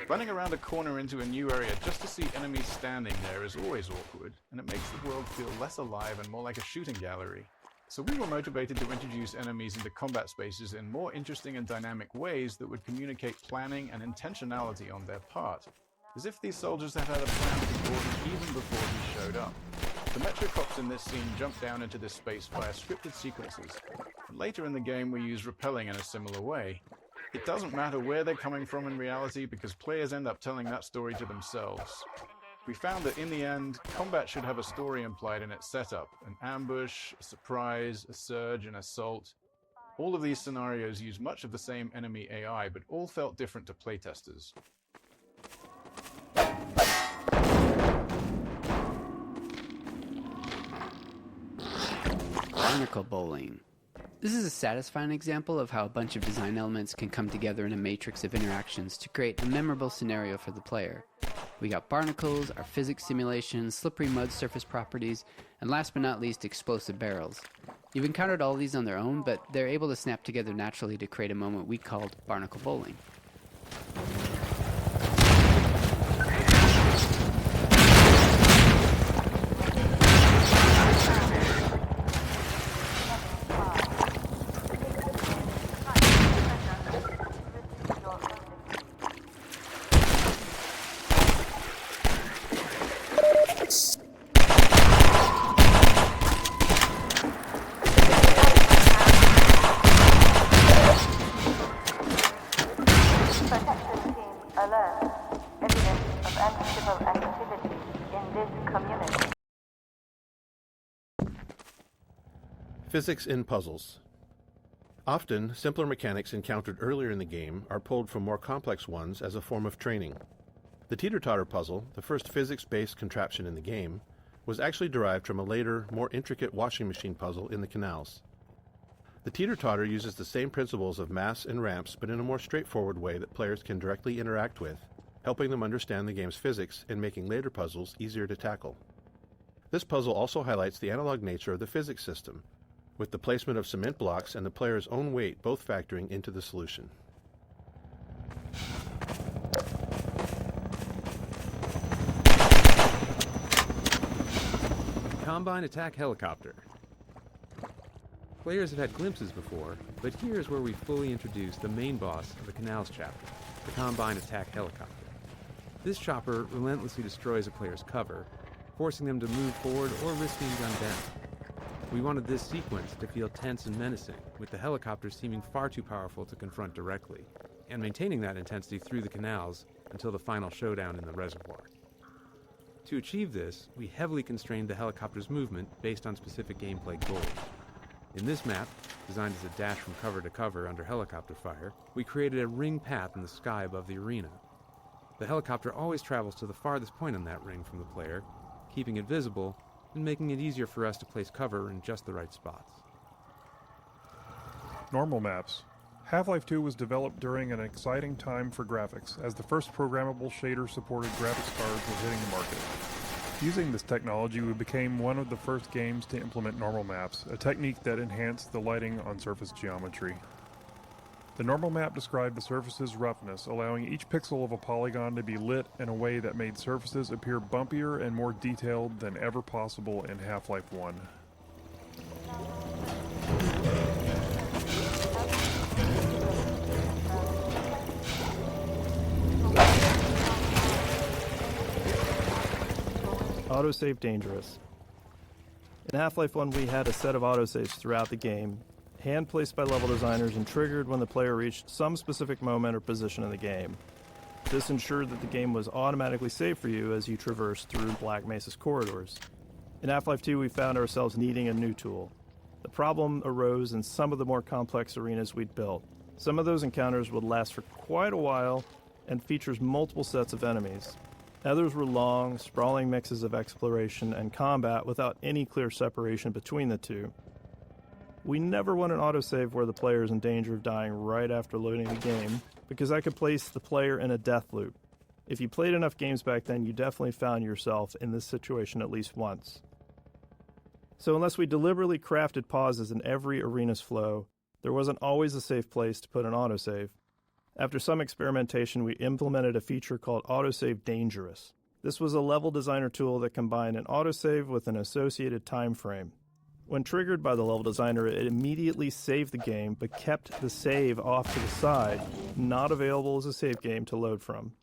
Running around a corner into a new area just to see enemies standing there is always awkward, and it makes the world feel less alive and more like a shooting gallery. So we were motivated to introduce enemies into combat spaces in more interesting and dynamic ways that would communicate planning and intentionality on their part, as if these soldiers had had a plan for Gordon even before he showed up. The Metrocops in this scene jump down into this space via scripted sequences. Later in the game we use rappelling in a similar way. It doesn't matter where they're coming from in reality because players end up telling that story to themselves. We found that in the end, combat should have a story implied in its setup, an ambush, a surprise, a surge, an assault. All of these scenarios use much of the same enemy AI, but all felt different to playtesters. Barnacle bowling. This is a satisfying example of how a bunch of design elements can come together in a matrix of interactions to create a memorable scenario for the player. We got barnacles, our physics simulations, slippery mud surface properties, and last but not least, explosive barrels. You've encountered all these on their own, but they're able to snap together naturally to create a moment we called barnacle bowling. Physics in puzzles. Often, simpler mechanics encountered earlier in the game are pulled from more complex ones as a form of training. The teeter-totter puzzle, the first physics-based contraption in the game, was actually derived from a later, more intricate washing machine puzzle in the canals. The teeter-totter uses the same principles of mass and ramps, but in a more straightforward way that players can directly interact with, helping them understand the game's physics and making later puzzles easier to tackle. This puzzle also highlights the analog nature of the physics system, with the placement of cement blocks and the player's own weight both factoring into the solution. Combine Attack Helicopter. Players have had glimpses before, but here's where we fully introduce the main boss of the Canals chapter, the Combine Attack Helicopter. This chopper relentlessly destroys a player's cover, forcing them to move forward or risk being gunned down. We wanted this sequence to feel tense and menacing, with the helicopter seeming far too powerful to confront directly, and maintaining that intensity through the canals until the final showdown in the reservoir. To achieve this, we heavily constrained the helicopter's movement based on specific gameplay goals. In this map, designed as a dash from cover to cover under helicopter fire, we created a ring path in the sky above the arena. The helicopter always travels to the farthest point on that ring from the player, keeping it visible and making it easier for us to place cover in just the right spots. Normal maps. Half-Life 2 was developed during an exciting time for graphics, as the first programmable shader-supported graphics cards were hitting the market. Using this technology, we became one of the first games to implement normal maps, a technique that enhanced the lighting on surface geometry. The normal map described the surface's roughness, allowing each pixel of a polygon to be lit in a way that made surfaces appear bumpier and more detailed than ever possible in Half-Life 1. Autosave dangerous. In Half-Life 1, we had a set of autosaves throughout the game, hand-placed by level designers and triggered when the player reached some specific moment or position in the game. This ensured that the game was automatically saved for you as you traversed through Black Mesa's corridors. In Half-Life 2, we found ourselves needing a new tool. The problem arose in some of the more complex arenas we'd built. Some of those encounters would last for quite a while and features multiple sets of enemies. Others were long, sprawling mixes of exploration and combat without any clear separation between the two. We never want an autosave where the player is in danger of dying right after loading the game, because that could place the player in a death loop. If you played enough games back then, you definitely found yourself in this situation at least once. So unless we deliberately crafted pauses in every arena's flow, there wasn't always a safe place to put an autosave. After some experimentation, we implemented a feature called Autosave Dangerous. This was a level designer tool that combined an autosave with an associated time frame. When triggered by the level designer, it immediately saved the game, but kept the save off to the side, not available as a save game to load from.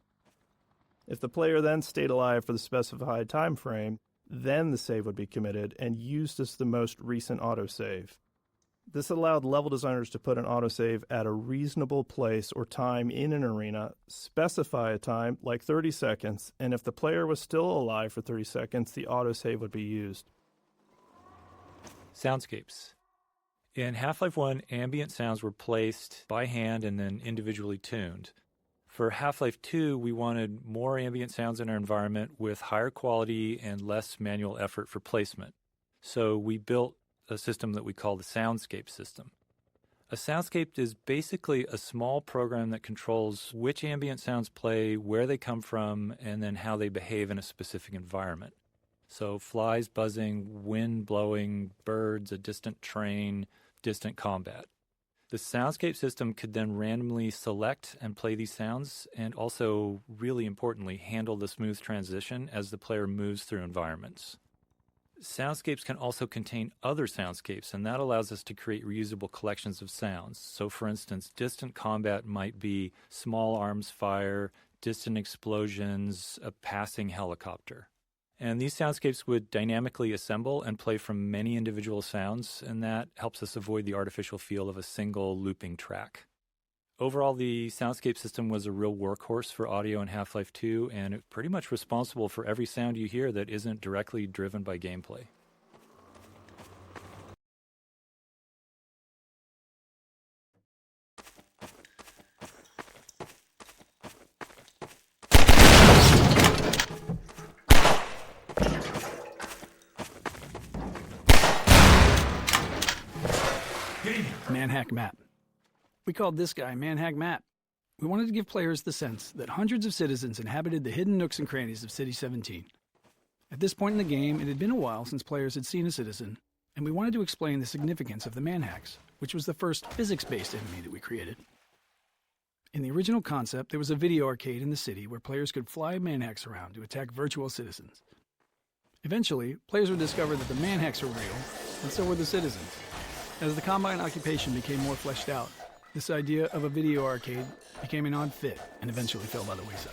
If the player then stayed alive for the specified time frame, then the save would be committed and used as the most recent autosave. This allowed level designers to put an autosave at a reasonable place or time in an arena, specify a time, like 30 seconds, and if the player was still alive for 30 seconds, the autosave would be used. Soundscapes. In Half-Life 1, ambient sounds were placed by hand and then individually tuned. For Half-Life 2, we wanted more ambient sounds in our environment with higher quality and less manual effort for placement. So we built a system that we call the soundscape system. A soundscape is basically a small program that controls which ambient sounds play, where they come from, and then how they behave in a specific environment. So flies buzzing, wind blowing, birds, a distant train, distant combat. The soundscape system could then randomly select and play these sounds, and also, really importantly, handle the smooth transition as the player moves through environments. Soundscapes can also contain other soundscapes, and that allows us to create reusable collections of sounds. So, for instance, distant combat might be small arms fire, distant explosions, a passing helicopter. And these soundscapes would dynamically assemble and play from many individual sounds, and that helps us avoid the artificial feel of a single looping track. Overall, the soundscape system was a real workhorse for audio in Half-Life 2, and it's pretty much responsible for every sound you hear that isn't directly driven by gameplay. Manhack Map. We called this guy Manhack Map. We wanted to give players the sense that hundreds of citizens inhabited the hidden nooks and crannies of City 17. At this point in the game, it had been a while since players had seen a citizen, and we wanted to explain the significance of the manhacks, which was the first physics-based enemy that we created. In the original concept, there was a video arcade in the city where players could fly manhacks around to attack virtual citizens. Eventually, players would discover that the manhacks were real, and so were the citizens. As the Combine occupation became more fleshed out, this idea of a video arcade became an odd fit and eventually fell by the wayside.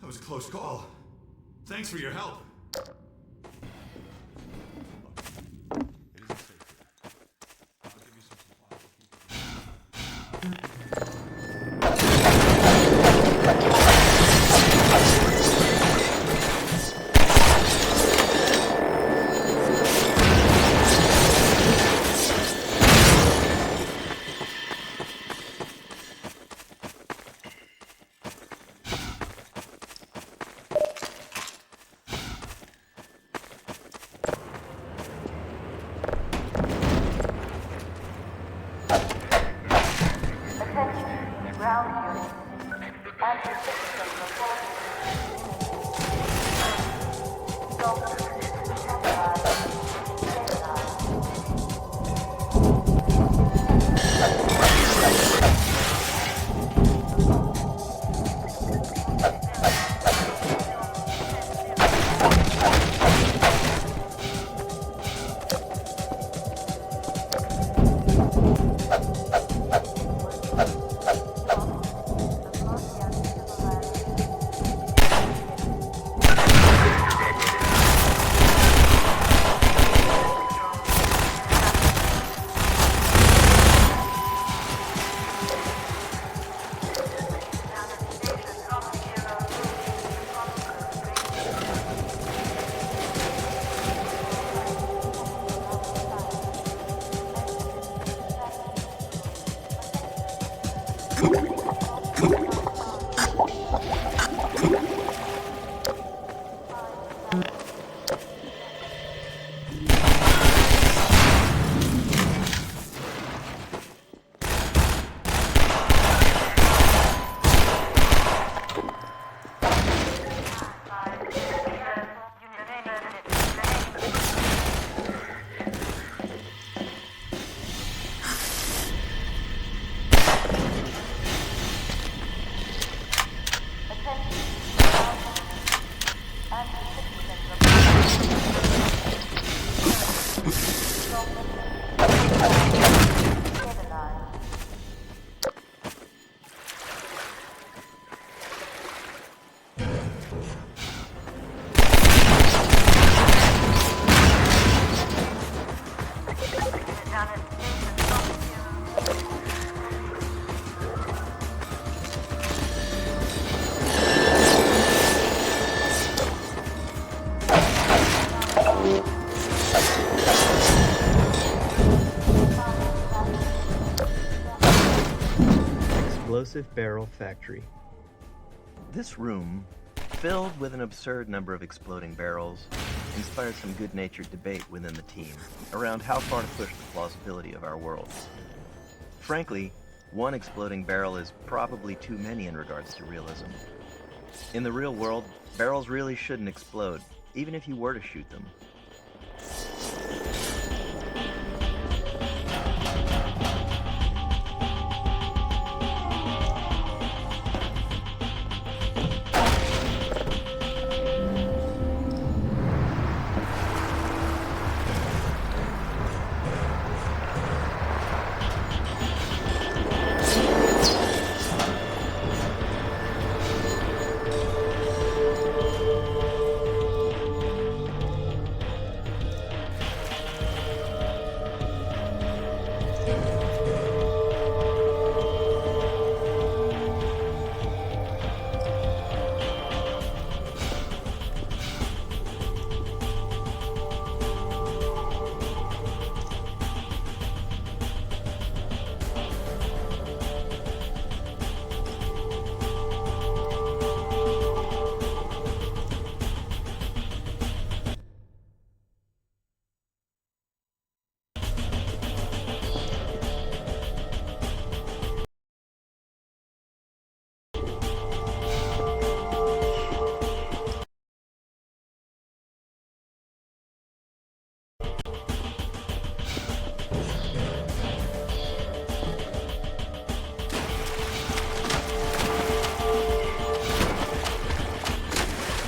That was a close call. Thanks for your help. Explosive Barrel Factory. This room, filled with an absurd number of exploding barrels, inspired some good-natured debate within the team around how far to push the plausibility of our worlds. Frankly, one exploding barrel is probably too many in regards to realism. In the real world, barrels really shouldn't explode, even if you were to shoot them.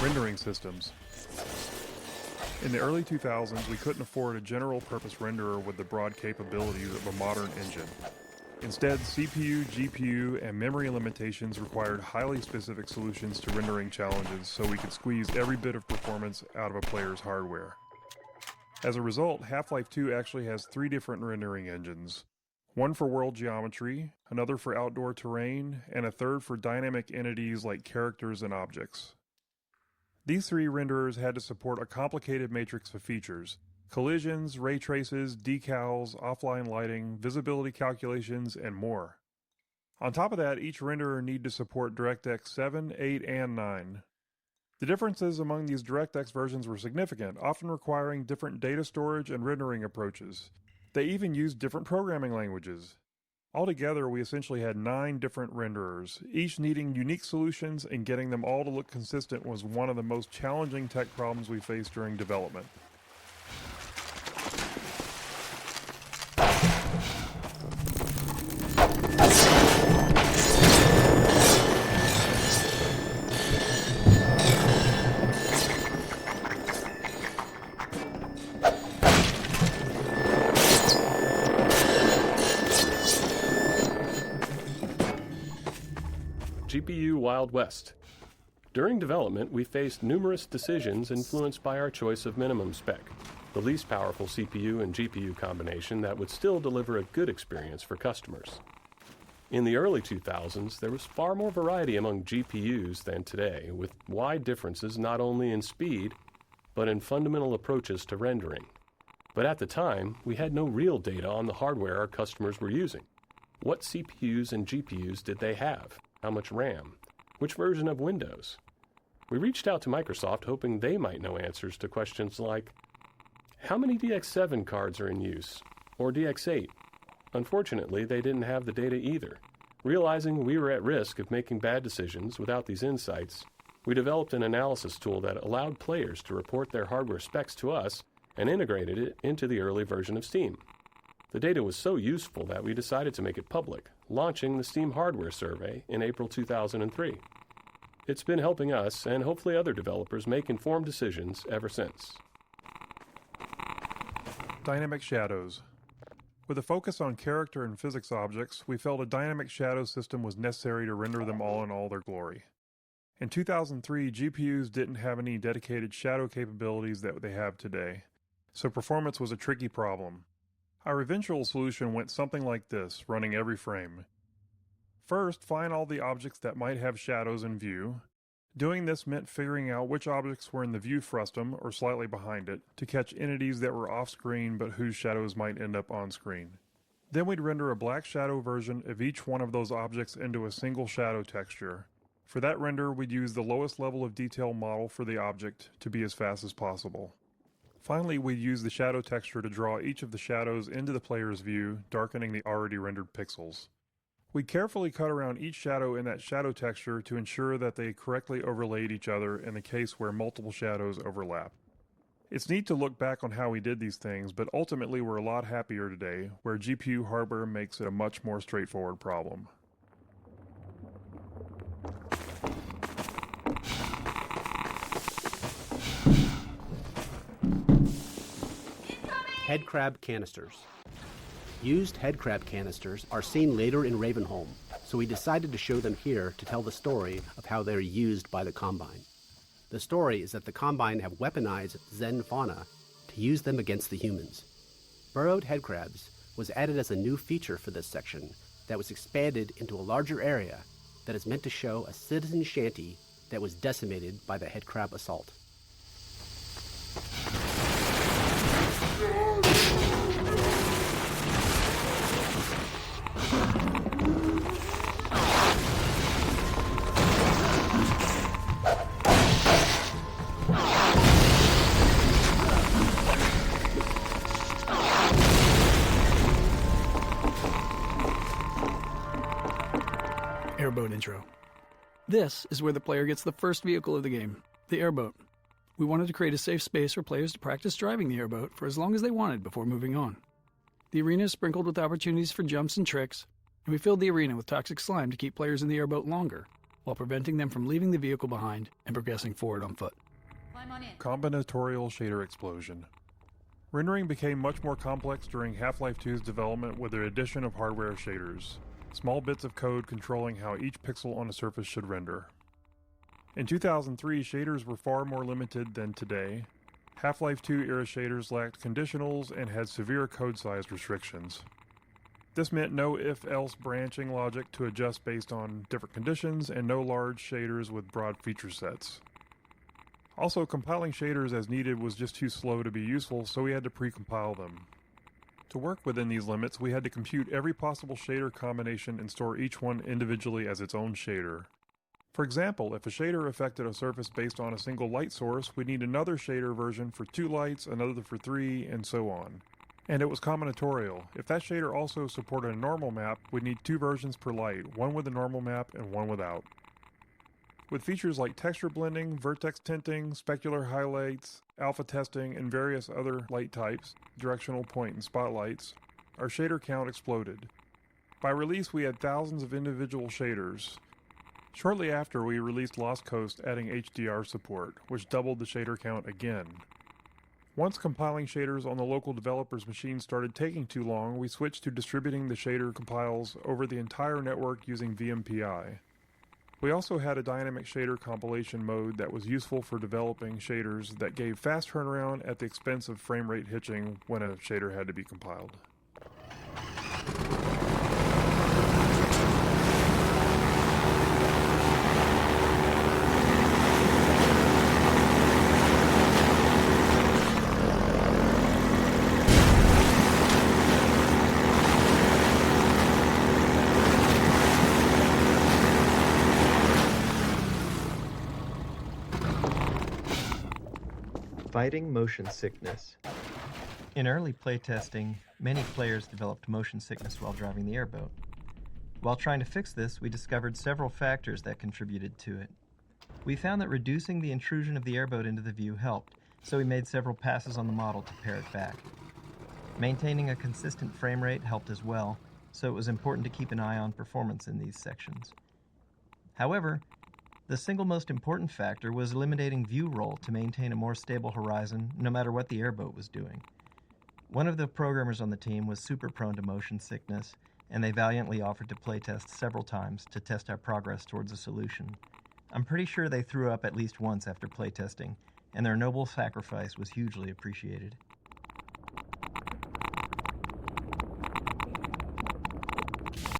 Rendering systems. In the early 2000s, we couldn't afford a general-purpose renderer with the broad capabilities of a modern engine. Instead, CPU, GPU, and memory limitations required highly specific solutions to rendering challenges so we could squeeze every bit of performance out of a player's hardware. As a result, Half-Life 2 actually has 3 different rendering engines. One for world geometry, another for outdoor terrain, and a third for dynamic entities like characters and objects. These 3 renderers had to support a complicated matrix of features: collisions, ray traces, decals, offline lighting, visibility calculations, and more. On top of that, each renderer needed to support DirectX 7, 8, and 9. The differences among these DirectX versions were significant, often requiring different data storage and rendering approaches. They even used different programming languages. Altogether, we essentially had 9 different renderers, each needing unique solutions, and getting them all to look consistent was one of the most challenging tech problems we faced during development. GPU Wild West. During development, we faced numerous decisions influenced by our choice of minimum spec, the least powerful CPU and GPU combination that would still deliver a good experience for customers. In the early 2000s, there was far more variety among GPUs than today, with wide differences not only in speed, but in fundamental approaches to rendering. But at the time, we had no real data on the hardware our customers were using. What CPUs and GPUs did they have? How much RAM? Which version of Windows? We reached out to Microsoft hoping they might know answers to questions like, how many DX7 cards are in use? Or DX8? Unfortunately, they didn't have the data either. Realizing we were at risk of making bad decisions without these insights, we developed an analysis tool that allowed players to report their hardware specs to us and integrated it into the early version of Steam. The data was so useful that we decided to make it public, launching the Steam Hardware Survey in April 2003. It's been helping us and hopefully other developers make informed decisions ever since. Dynamic shadows. With a focus on character and physics objects, we felt a dynamic shadow system was necessary to render them all in all their glory. In 2003, GPUs didn't have any dedicated shadow capabilities that they have today, so performance was a tricky problem. Our eventual solution went something like this, running every frame. First, find all the objects that might have shadows in view. Doing this meant figuring out which objects were in the view frustum, or slightly behind it, to catch entities that were off-screen but whose shadows might end up on-screen. Then we'd render a black shadow version of each one of those objects into a single shadow texture. For that render, we'd use the lowest level of detail model for the object to be as fast as possible. Finally, we'd use the shadow texture to draw each of the shadows into the player's view, darkening the already rendered pixels. We'd carefully cut around each shadow in that shadow texture to ensure that they correctly overlaid each other in the case where multiple shadows overlap. It's neat to look back on how we did these things, but ultimately we're a lot happier today, where GPU hardware makes it a much more straightforward problem. Headcrab canisters. Used headcrab canisters are seen later in Ravenholm, so we decided to show them here to tell the story of how they're used by the Combine. The story is that the Combine have weaponized Zen fauna to use them against the humans. Burrowed headcrabs was added as a new feature for this section that was expanded into a larger area that is meant to show a citizen shanty that was decimated by the headcrab assault. Airboat intro. This is where the player gets the first vehicle of the game, the airboat. We wanted to create a safe space for players to practice driving the airboat for as long as they wanted before moving on. The arena is sprinkled with opportunities for jumps and tricks, and we filled the arena with toxic slime to keep players in the airboat longer, while preventing them from leaving the vehicle behind and progressing forward on foot. Combinatorial shader explosion. Rendering became much more complex during Half-Life 2's development with the addition of hardware shaders, small bits of code controlling how each pixel on a surface should render. In 2003, shaders were far more limited than today. Half-Life 2 era shaders lacked conditionals and had severe code size restrictions. This meant no if-else branching logic to adjust based on different conditions, and no large shaders with broad feature sets. Also, compiling shaders as needed was just too slow to be useful, so we had to pre-compile them. To work within these limits, we had to compute every possible shader combination and store each one individually as its own shader. For example, if a shader affected a surface based on a single light source, we'd need another shader version for 2 lights, another for 3, and so on. And it was combinatorial. If that shader also supported a normal map, we'd need 2 versions per light, one with a normal map and one without. With features like texture blending, vertex tinting, specular highlights, alpha testing, and various other light types, directional point and spotlights, our shader count exploded. By release, we had thousands of individual shaders. Shortly after, we released Lost Coast, adding HDR support, which doubled the shader count again. Once compiling shaders on the local developer's machine started taking too long, we switched to distributing the shader compiles over the entire network using VMPI. We also had a dynamic shader compilation mode that was useful for developing shaders that gave fast turnaround at the expense of frame rate hitching when a shader had to be compiled. Fighting motion sickness. In early playtesting, many players developed motion sickness while driving the airboat. While trying to fix this, we discovered several factors that contributed to it. We found that reducing the intrusion of the airboat into the view helped, so we made several passes on the model to pare it back. Maintaining a consistent frame rate helped as well, so it was important to keep an eye on performance in these sections. However, the single most important factor was eliminating view roll to maintain a more stable horizon no matter what the airboat was doing. One of the programmers on the team was super prone to motion sickness, and they valiantly offered to playtest several times to test our progress towards a solution. I'm pretty sure they threw up at least once after playtesting, and their noble sacrifice was hugely appreciated.